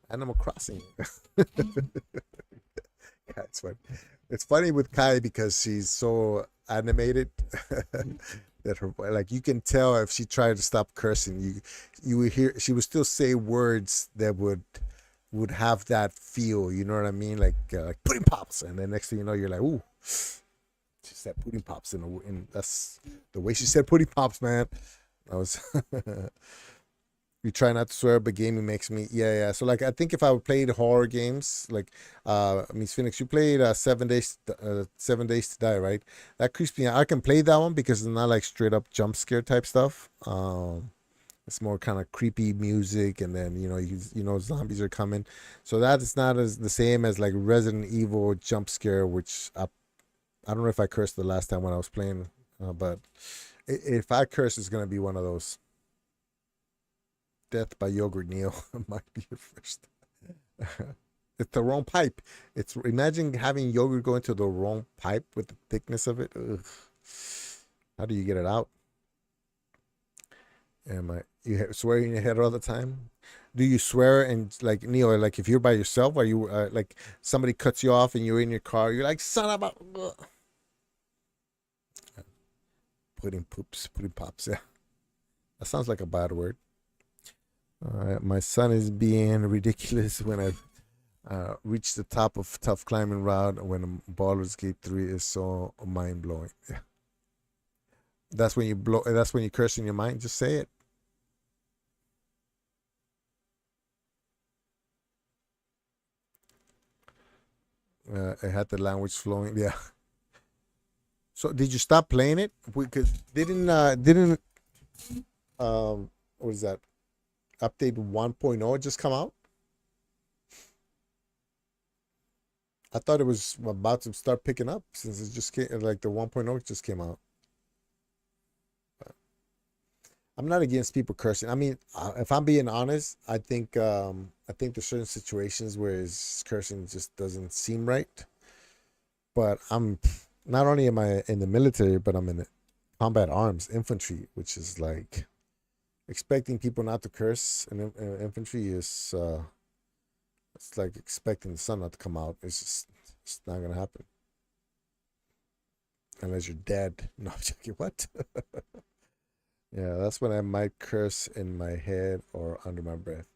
Animal Crossing. Yeah, it's funny. It's funny with Kai because she's so animated that her like you can tell if she tried to stop cursing, you would hear she would still say words that would have that feel. You know what I mean? Like pudding pops, and then next thing you know, you're like, ooh, she said pudding pops, and that's the way she said pudding pops, man. I was we try not to swear, but gaming makes me yeah. So like I think if I played horror games, like Miss Phoenix, you played 7 Days to Die, right? That creeps me out. I can play that one because it's not like straight up jump scare type stuff. It's more kind of creepy music, and then zombies are coming. So that is not as the same as like Resident Evil jump scare, which I don't know if I cursed the last time when I was playing, but if I curse, it's gonna be one of those. Death by Yogurt, Neil. Might be your first. It's the wrong pipe. It's imagine having yogurt go into the wrong pipe with the thickness of it. Ugh. How do you get it out? Am I you swear in your head all the time? Do you swear and like Neil? Like if you're by yourself, are you like somebody cuts you off and you're in your car? You're like son of a pudding poops, pudding pops. Yeah, that sounds like a bad word. My son is being ridiculous when I reached the top of tough climbing route when Baldur's Gate 3 is so mind blowing. Yeah. That's when you blow. That's when you curse in your mind. Just say it. It had the language flowing. Yeah. So did you stop playing it? Because didn't what is that? Update 1.0 just come out? I thought it was about to start picking up since it just came, like the 1.0 just came out. I'm not against people cursing. I mean, if I'm being honest, I think there's certain situations where cursing just doesn't seem right. But I'm not only am I in the military, but I'm in the combat arms infantry, which is like expecting people not to curse in infantry is it's like expecting the sun not to come out. It's not gonna happen unless you're dead. No, I'm joking. What? Yeah, that's when I might curse in my head or under my breath.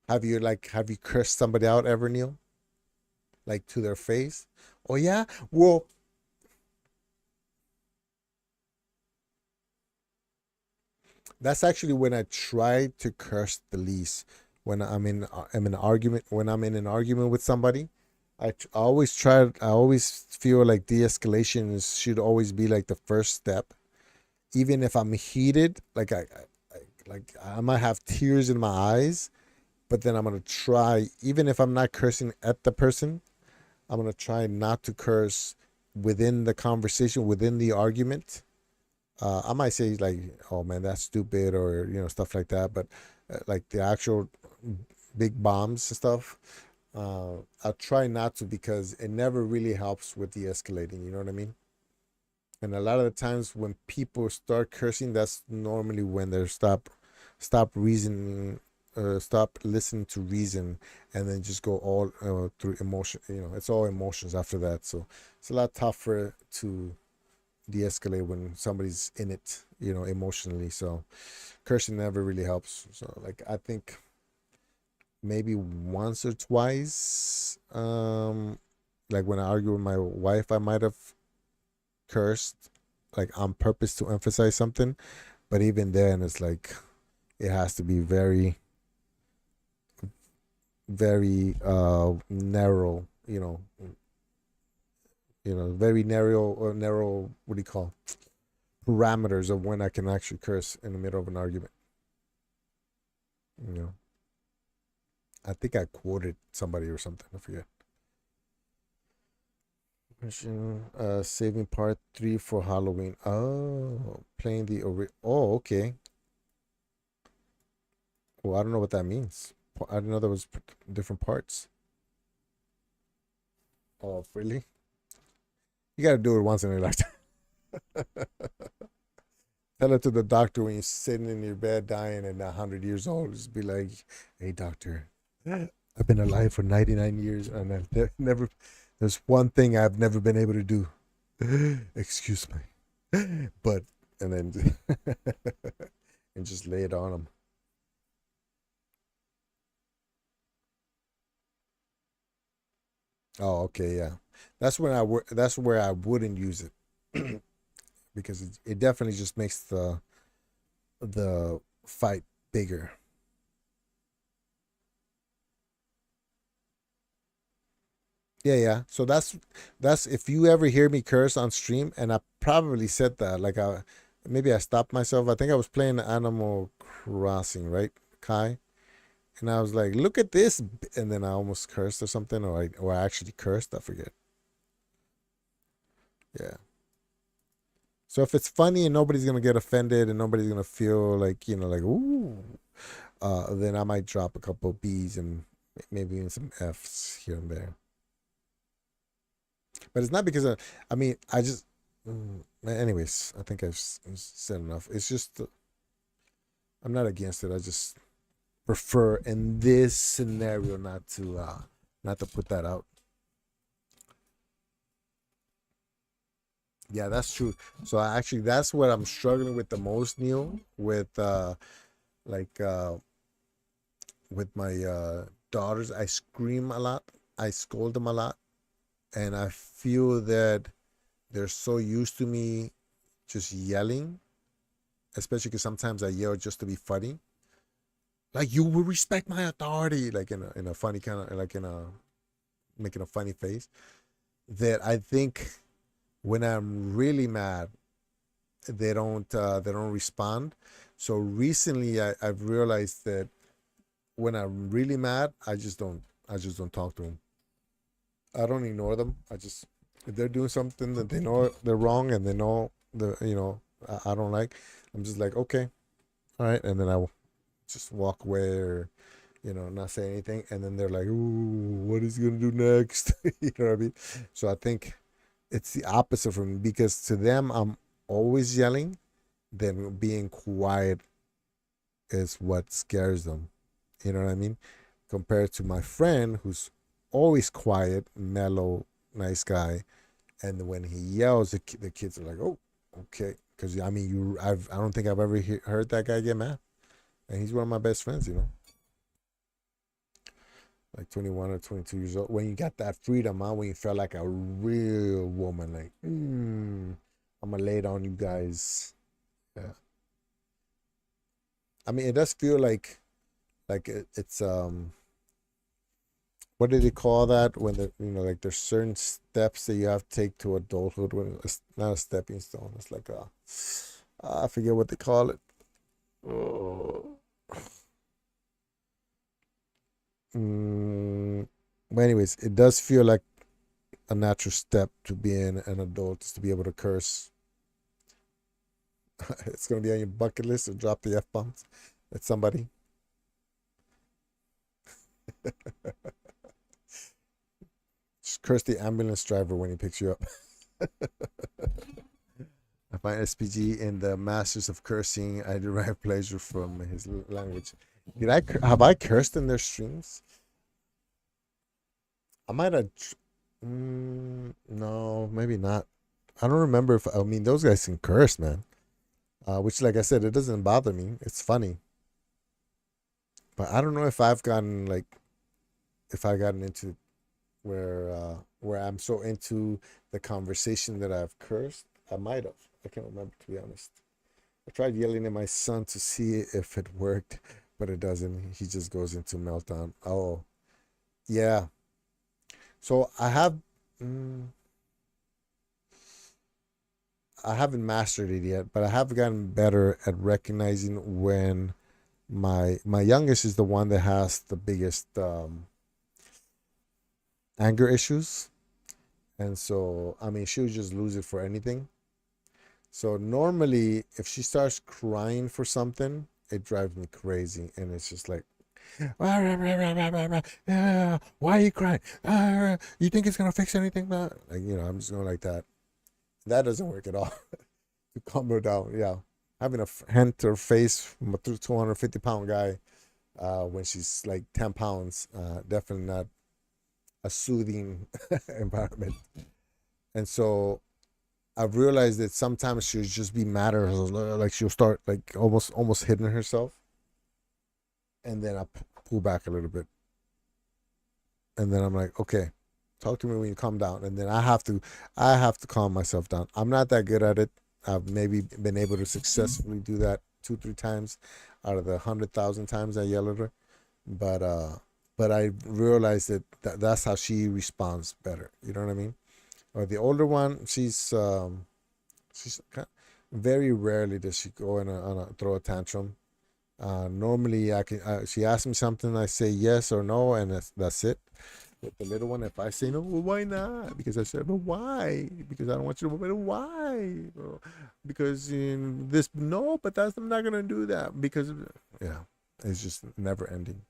Have you cursed somebody out ever, Neil? Like to their face? Oh yeah? Well, That's actually when I try to curse the least. When I'm in an argument. When I'm in an argument with somebody, I always try. I always feel like de-escalation should always be like the first step. Even if I'm heated, like I might have tears in my eyes, but then I'm gonna try. Even if I'm not cursing at the person, I'm gonna try not to curse within the conversation, within the argument. I might say like, "Oh man, that's stupid," or stuff like that. But like the actual big bombs and stuff, I'll try not to because it never really helps with de-escalating. You know what I mean? And a lot of the times when people start cursing, that's normally when they're stop reasoning, stop listening to reason, and then just go all through emotion. It's all emotions after that. So it's a lot tougher to de-escalate when somebody's in it, emotionally. So cursing never really helps. So like I think maybe once or twice, like when I argue with my wife, I might have cursed like on purpose to emphasize something. But even then, it's like it has to be very, very narrow. Very narrow. What do you call parameters of when I can actually curse in the middle of an argument. You know, I think I quoted somebody or something. I forget. Saving part 3 for Halloween. Oh, playing Oh, okay. Well, I don't know what that means. I didn't know there was different parts. Oh, really? You gotta do it once in your lifetime. Tell it to the doctor when you're sitting in your bed dying and 100 years old. Just be like, "Hey, doctor, I've been alive for 99 years and I've never. There's one thing I've never been able to do. Excuse me, but and then and just lay it on them." Oh, okay, yeah. That's where I wouldn't use it because it definitely just makes the fight bigger. Yeah, yeah. So that's if you ever hear me curse on stream, and I probably said that like maybe I stopped myself. I think I was playing Animal Crossing, right, Kai? And I was like, "Look at this," and then I almost cursed or something, or I actually cursed. I forget. Yeah. So if it's funny and nobody's gonna get offended and nobody's gonna feel like like ooh, then I might drop a couple of B's and maybe even some F's here and there. But it's not because I mean, I just. Anyways, I think I've said enough. It's just I'm not against it. I just prefer in this scenario not to put that out. Yeah, that's true. So actually, that's what I'm struggling with the most, Neil. Like with my daughters, I scream a lot. I scold them a lot, and I feel that they're so used to me just yelling, especially because sometimes I yell just to be funny. Like you will respect my authority, like in a funny kind of like in a making a funny face. That I think when I'm really mad, they don't respond. So recently, I've realized that when I'm really mad, I just don't talk to them. I don't ignore them. If they're doing something that they know they're wrong and they know I don't like, I'm just like okay, all right, and then I will just walk away or not say anything, and then they're like, ooh, what is he gonna do next? You know what I mean? So I think it's the opposite for me because to them I'm always yelling, then being quiet is what scares them. You know what I mean? Compared to my friend who's always quiet, mellow, nice guy, and when he yells, the kids are like, "Oh, okay." Because I mean, I don't think I've ever heard that guy get mad, and he's one of my best friends. Like 21 or 22 years old. When you got that freedom, huh? When you felt like a real woman, like, I'm gonna lay it on you guys. Yeah. I mean, it does feel like it's what do they call that when the like there's certain steps that you have to take to adulthood when it's not a stepping stone. It's like a I forget what they call it. Oh. But anyways, it does feel like a natural step to being an adult is to be able to curse. It's gonna be on your bucket list to drop the F bombs at somebody. Just curse the ambulance driver when he picks you up. I find SPG in the Masters of Cursing. I derive pleasure from his language. Have I cursed in their streams? I might have. No, maybe not. I don't remember if I mean those guys can curse, man. Which, like I said, it doesn't bother me. It's funny, but I don't know if I've gotten like if I gotten into where I'm so into the conversation that I've cursed. I might have. I can't remember, to be honest. I tried yelling at my son to see if it worked, but it doesn't. He just goes into meltdown. Oh, yeah. So I haven't mastered it yet, but I have gotten better at recognizing when my youngest is the one that has the biggest anger issues, and so I mean she'll just lose it for anything. So normally, if she starts crying for something, it drives me crazy, and it's just like, yeah, why are you crying? You think it's gonna fix anything? Like I'm just going like that. That doesn't work at all to calm her down. Yeah, having a hand to her face from a 250-pound guy when she's like 10 pounds, definitely not a soothing environment. And so I've realized that sometimes she'll just be mad at her, like she'll start like almost hitting herself, and then I pull back a little bit, and then I'm like, okay, talk to me when you calm down, and then I have to calm myself down. I'm not that good at it. I've maybe been able to successfully do that 2-3 times out of the 100,000 times I yell at her, but I realized that's how she responds better. You know what I mean? Or the older one, she's very rarely does she go on a throw a tantrum. Normally, I can. She asks me something, I say yes or no, and that's it. With the little one, if I say no, well, why not? Because I said, but why? Because I don't want you to. But why? Because this no, but that's I'm not gonna do that because yeah, it's just never ending.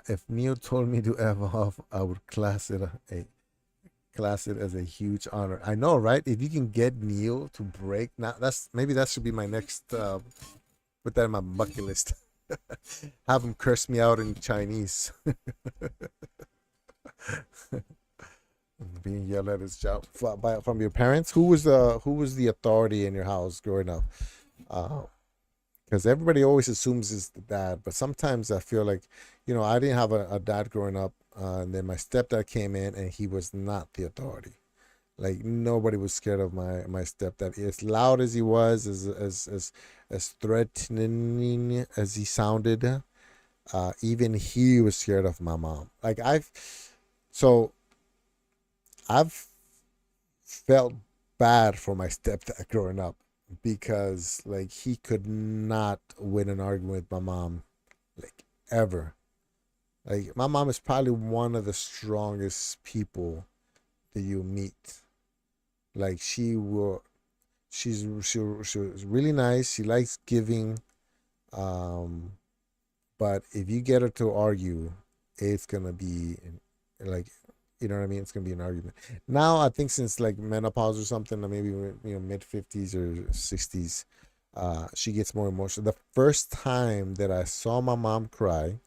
If Neo told me to F off, I would class it as a huge honor. I know, right? If you can get Neo to break, now that should be my next. Put that in my bucket list. Have him curse me out in Chinese. Being yelled at his job from your parents. Who was the authority in your house growing up? Because everybody always assumes it's the dad, but sometimes I feel like, I didn't have a dad growing up, and then my stepdad came in, and he was not the authority. Like nobody was scared of my stepdad. As loud as he was, as threatening as he sounded, even he was scared of my mom. So I've felt bad for my stepdad growing up because like he could not win an argument with my mom, like ever. Like my mom is probably one of the strongest people that you meet. Like she's really nice. She likes giving, um, but if you get her to argue, it's gonna be like, you know what I mean. It's gonna be an argument. Now I think since like menopause or something, or maybe mid 50s or 60s, she gets more emotional. The first time that I saw my mom cry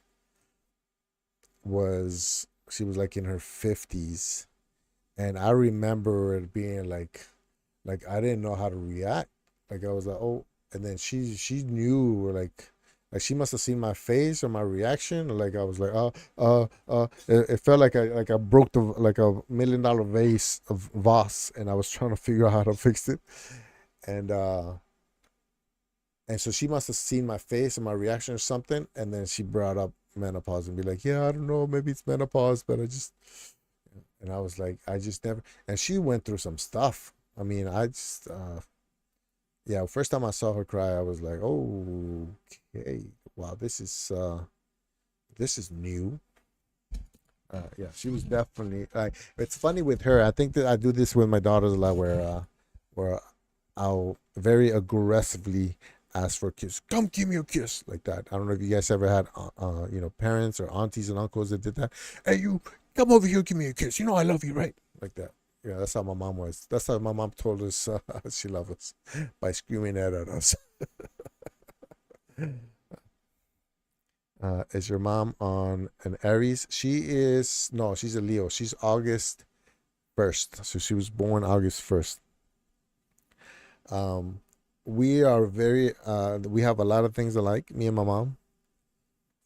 was she was like in her 50s, and I remember it being like I didn't know how to react. Like I was like, oh, and then she knew like Like she must have seen my face or my reaction. Like I was like, it felt like I broke the like $1 million vase of vase, and I was trying to figure out how to fix it. And and so she must have seen my face and my reaction or something, and then she brought up menopause and be like, yeah, I don't know, maybe it's menopause, but I just, and I was like, I just never. And she went through some stuff. I mean, I just yeah, first time I saw her cry, I was like, oh, okay, wow, this is new. Yeah, she was definitely like. It's funny with her. I think that I do this with my daughters a lot, where I'll very aggressively ask for a kiss. Come give me a kiss, like that. I don't know if you guys ever had, parents or aunties and uncles that did that. Hey, you come over here, give me a kiss. You know I love you, right? Like that. Yeah, that's how my mom was. That's how my mom told us she loved us by screaming that at us. Is your mom on an Aries? She is no, she's a Leo. She's August 1st, so she was born August 1st. Um, we are very we have a lot of things alike. Me and my mom.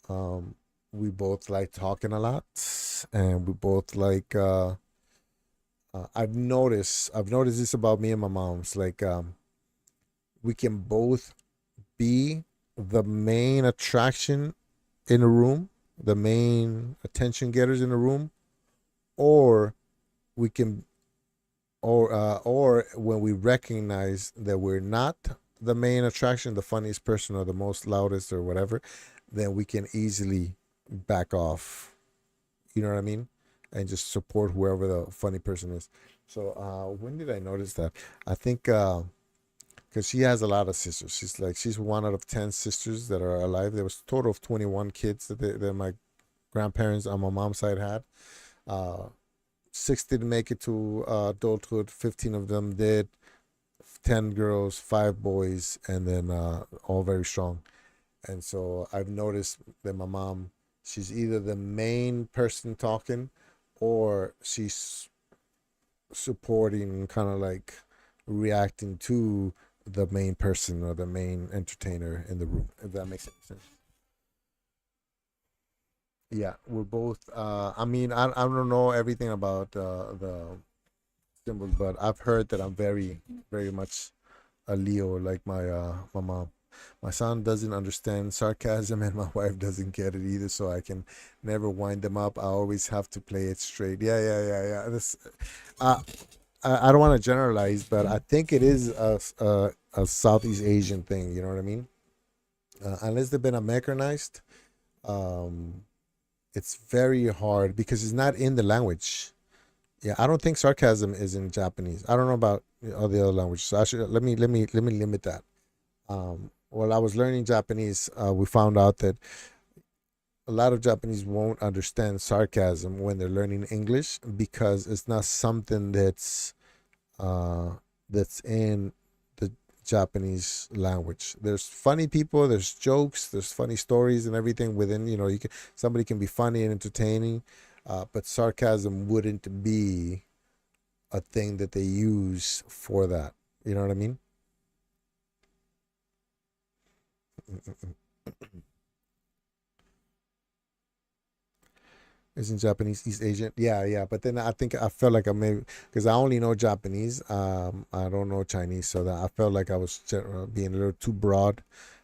Um, we both like talking a lot, and we both like. I've noticed this about me and my mom's. Like, we can both be the main attraction in a room, the main attention getters in a room, or we can, or when we recognize that we're not the main attraction, the funniest person or the most loudest or whatever, then we can easily back off. You know what I mean? And just support whoever the funny person is. So when did I notice that? I think because she has a lot of sisters. She's one out of 10 sisters that are alive. There was a total of 21 kids that my grandparents on my mom's side had. Uh, Six didn't make it to adulthood. 15 of them did. 10 girls, 5 boys, and then all very strong. And so I've noticed that my mom, she's either the main person talking, or she's supporting, kind of like reacting to the main person or the main entertainer in the room, if that makes any sense. Yeah, we're both. I mean, I don't know everything about the symbols, but I've heard that I'm very, very much a Leo, like my mom. My son doesn't understand sarcasm, and my wife doesn't get it either. So I can never wind them up. I always have to play it straight. Yeah, yeah, yeah, yeah. Uh, I don't want to generalize, but I think it is a Southeast Asian thing. You know what I mean? Unless they've been Americanized, um, it's very hard because it's not in the language. Yeah, I don't think sarcasm is in Japanese. I don't know about all the other languages. So I should let me limit that. While I was learning Japanese, we found out that a lot of Japanese won't understand sarcasm when they're learning English because it's not something uh, that's in the Japanese language. There's funny people, there's jokes, there's funny stories and everything within. Somebody can be funny and entertaining, but sarcasm wouldn't be a thing that they use for that. You know what I mean? Isn't Japanese East Asian? Yeah, yeah. But then I think I felt like I maybe because I only know Japanese. I don't know Chinese, so that I felt like I was being a little too broad.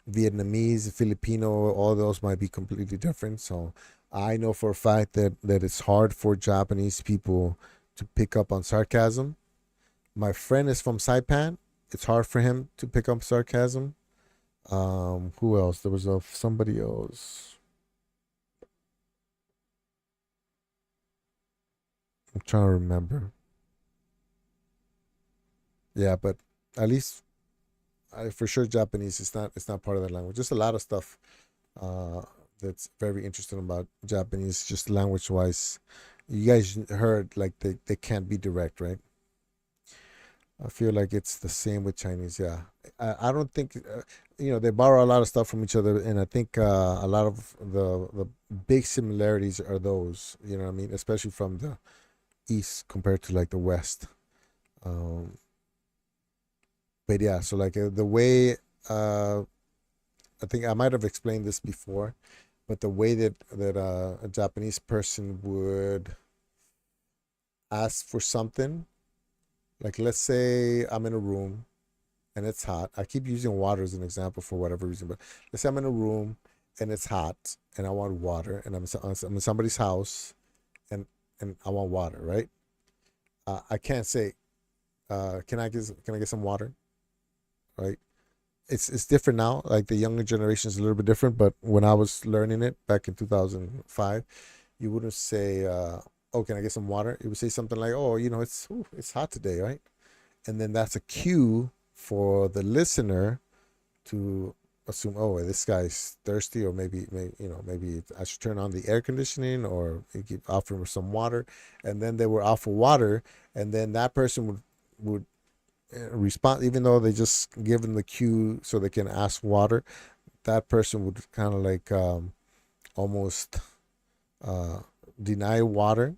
Vietnamese, Filipino, all those might be completely different. So I know for a fact that it's hard for Japanese people to pick up on sarcasm. My friend is from Saipan. It's hard for him to pick up sarcasm. Who else? There was somebody else. I'm trying to remember. Yeah, but at least for sure Japanese. It's not part of that language. Just a lot of stuff uh, that's very interesting about Japanese, just language wise. You guys heard like they can't be direct, right? I feel like it's the same with Chinese. Yeah, I don't think they borrow a lot of stuff from each other, and I think a lot of the big similarities are those. You know what I mean? Especially from the east compared to like the west. Um, but yeah, so like the way uh, I think I might have explained this before, but the way that a Japanese person would ask for something, like let's say I'm in a room and it's hot. I keep using water as an example for whatever reason, but let's say I'm in a room and it's hot and I want water, and I'm in somebody's house and I want water, right? I can't say, can I get some water, right? It's different now. Like the younger generation is a little bit different, but when I was learning it back in 2005, you wouldn't say, "Oh, can I get some water?" You would say something like, "Oh, it's hot today, right?" And then that's a cue for the listener to assume, "Oh, this guy's thirsty, or maybe I should turn on the air conditioning, or you keep offering some water." And then they would offer water, and then that person would respond, even though they just give them the cue so they can ask water. That person would kind of like almost uh, deny water,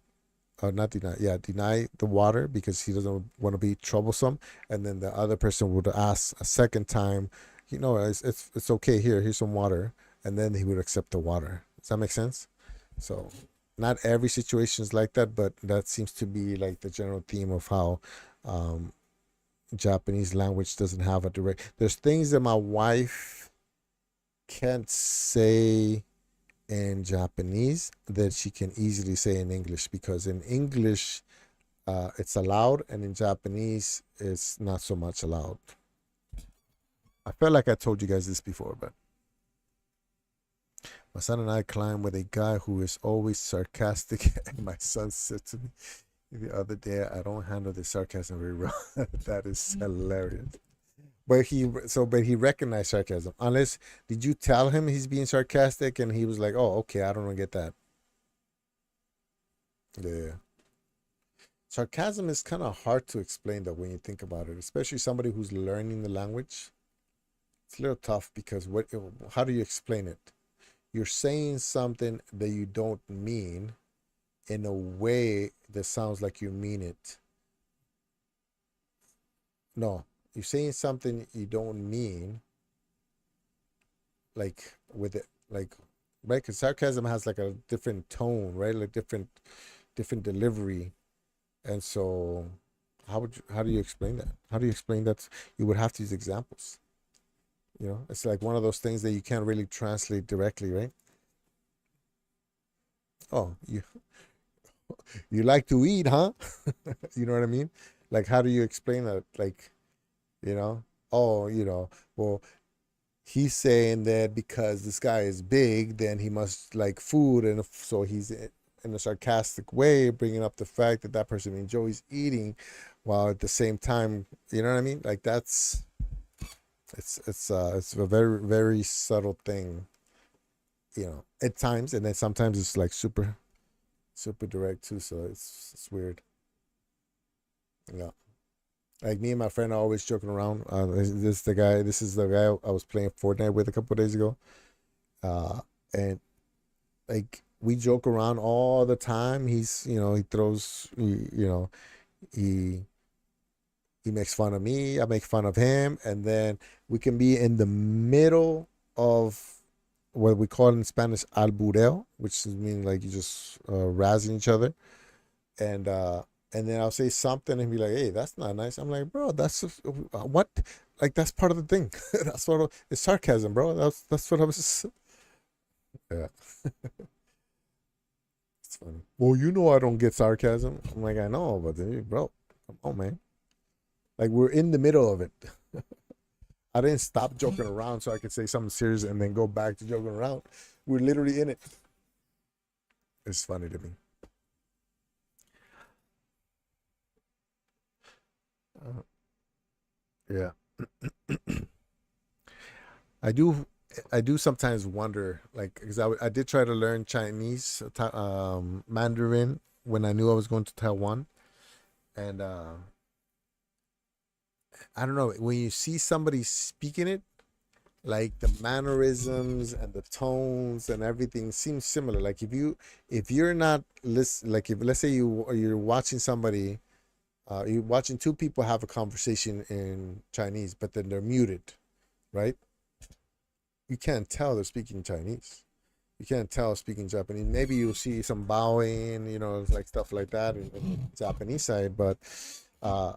not deny, yeah, deny the water because he doesn't want to be troublesome. And then the other person would ask a second time, it's okay. Here's some water, and then he would accept the water. Does that make sense? So, not every situation is like that, but that seems to be like the general theme of how um, Japanese language doesn't have a direct. There's things that my wife can't say in Japanese that she can easily say in English, because in English it's allowed, and in Japanese it's not so much allowed. I felt like I told you guys this before, but my son and I climb with a guy who is always sarcastic, and my son said to me the other day, "I don't handle the sarcasm very well." That is hilarious. But he recognized sarcasm. Unless, did you tell him he's being sarcastic and he was like, "Oh, okay, I don't get that." Yeah. Sarcasm is kind of hard to explain though when you think about it, especially somebody who's learning the language. It's a little tough because how do you explain it? You're saying something that you don't mean in a way that sounds like you mean it. No, you're saying something you don't mean, like with it, like, right? Because sarcasm has like a different tone, right? Like different delivery, and so how do you explain that? How do you explain that? You would have to use examples. It's like one of those things that you can't really translate directly, right? Oh, you like to eat, huh? You know what I mean? Like, how do you explain that? Like, you know, oh, well, he's saying that because this guy is big, then he must like food, and so he's in a sarcastic way bringing up the fact that that person enjoys eating, while at the same time, you know what I mean? Like it's a very very subtle thing, at times, and then sometimes it's like super super direct too. So it's weird. Yeah. Like me and my friend are always joking around. This is the guy I was playing Fortnite with a couple of days ago. And like we joke around all the time. He throws, he makes fun of me. I make fun of him, and then we can be in the middle of what we call in Spanish albureo, which means like you just razzing each other, and uh, and then I'll say something and be like, "Hey, that's not nice." I'm like, "Bro, what? Like that's part of the thing. That's what it's sarcasm, bro. That's what I was." Yeah, it's funny. Well, I don't get sarcasm. I'm like, I know, but bro, come on, man. Like we're in the middle of it. I didn't stop joking around so I could say something serious and then go back to joking around. We're literally in it. It's funny to me. Uh, yeah, I do. I do sometimes wonder, like, because I did try to learn Chinese, Mandarin when I knew I was going to Taiwan, and I don't know, when you see somebody speaking it, like the mannerisms and the tones and everything seems similar. Like if you're not listen, like if let's say you're watching somebody, you're watching two people have a conversation in Chinese, but then they're muted, right? you can't tell they're speaking Chinese. You can't tell speaking Japanese. Maybe you'll see some bowing, you know, like stuff like that in Japanese side, but uh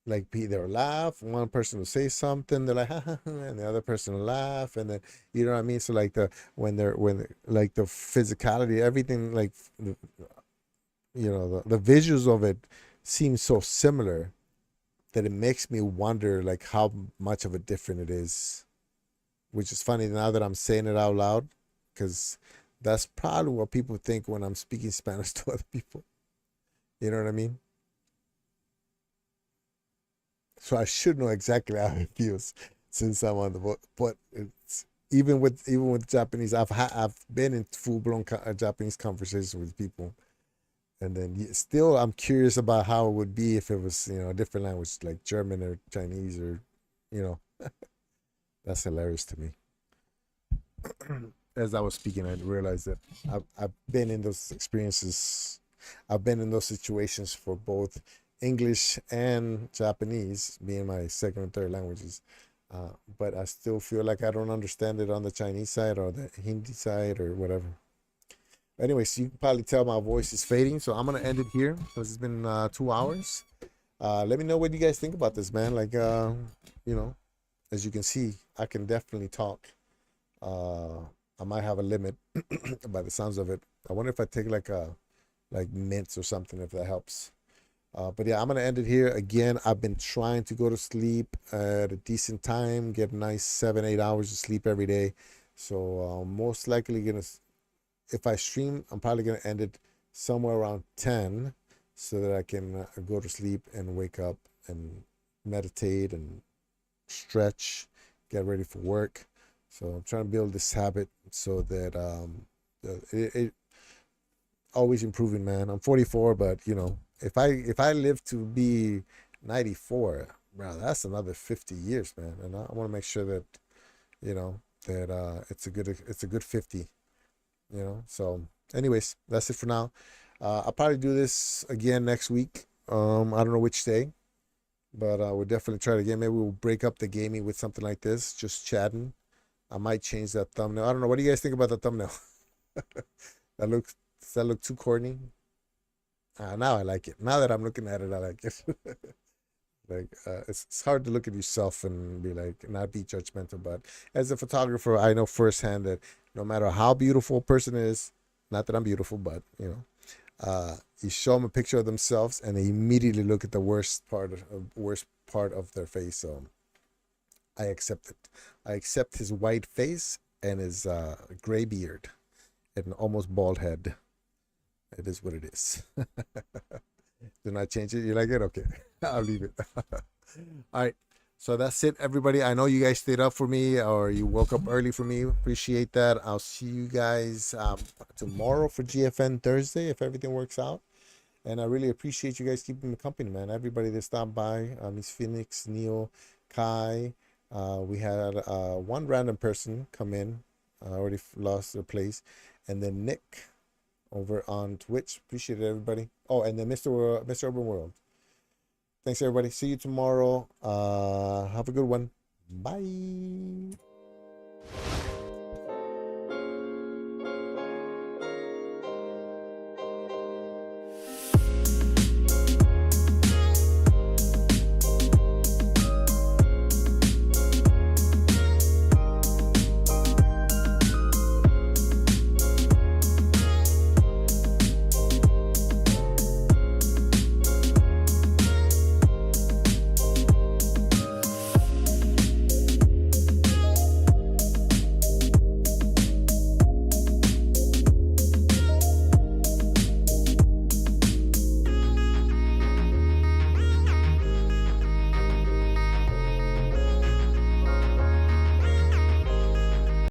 like they'll laugh, one person will say something, they're like ha, ha, ha, and the other person will laugh, and then you know what I mean. So like when like the physicality, everything, like you know, the visuals of it seem so similar that it makes me wonder like how much of a different it is, which is funny now that I'm saying it out loud, because that's probably what people think when I'm speaking Spanish to other people. You know what I mean? So I should know exactly how it feels since I'm on the boat. But it's even with Japanese, I've been in full blown Japanese conversations with people, and then still I'm curious about how it would be if it was, you know, a different language like German or Chinese, or you know. That's hilarious to me. As I was speaking, I realized that I've been in those experiences. I've been in those situations for both English and Japanese, being my second and third languages. But I still feel like I don't understand it on the Chinese side or the Hindi side or whatever. Anyways, you can probably tell my voice is fading, so I'm gonna end it here because it's been 2 hours. Let me know what you guys think about this, man. Like, you know, as you can see, I can definitely talk. Uh, I might have a limit by the sounds of it. I wonder if I take like mints or something, if that helps. But yeah, I'm gonna end it here. Again, I've been trying to go to sleep at a decent time, get a nice 7-8 hours of sleep every day. So most likely if I stream, I'm probably gonna end it somewhere around 10, so that I can go to sleep and wake up and meditate and stretch, get ready for work. So I'm trying to build this habit so that it always improving, man. I'm 44, but you know, if I live to be 94, bro, that's another 50 years, man. And I want to make sure that you know that it's a good 50, you know. So anyways, that's it for now. I'll probably do this again next week. I don't know which day, but we'll definitely try it again. Maybe we'll break up the gaming with something like this, just chatting. I might change that thumbnail. I don't know. What do you guys think about the thumbnail? Does that look too corny? Now I like it. Now that I'm looking at it, I like it. Like it's hard to look at yourself and be like, not be judgmental. But as a photographer, I know firsthand that no matter how beautiful a person is, not that I'm beautiful, but you know, you show them a picture of themselves and they immediately look at the worst part of their face. So I accept it. I accept his white face and his gray beard and almost bald head. It is what it is. Do not change it. You like it? Okay. I'll leave it. All right. So that's it, everybody. I know you guys stayed up for me or you woke up early for me. Appreciate that. I'll see you guys tomorrow for GFN Thursday if everything works out. And I really appreciate you guys keeping me company, man. Everybody that stopped by, Miss Phoenix, Neil, Kai. We had one random person come in. Already lost their place. And then Nick over on Twitch. Appreciate it, everybody. Oh, and then Mr. Urban World. Thanks, everybody. See you tomorrow. Have a good one. Bye.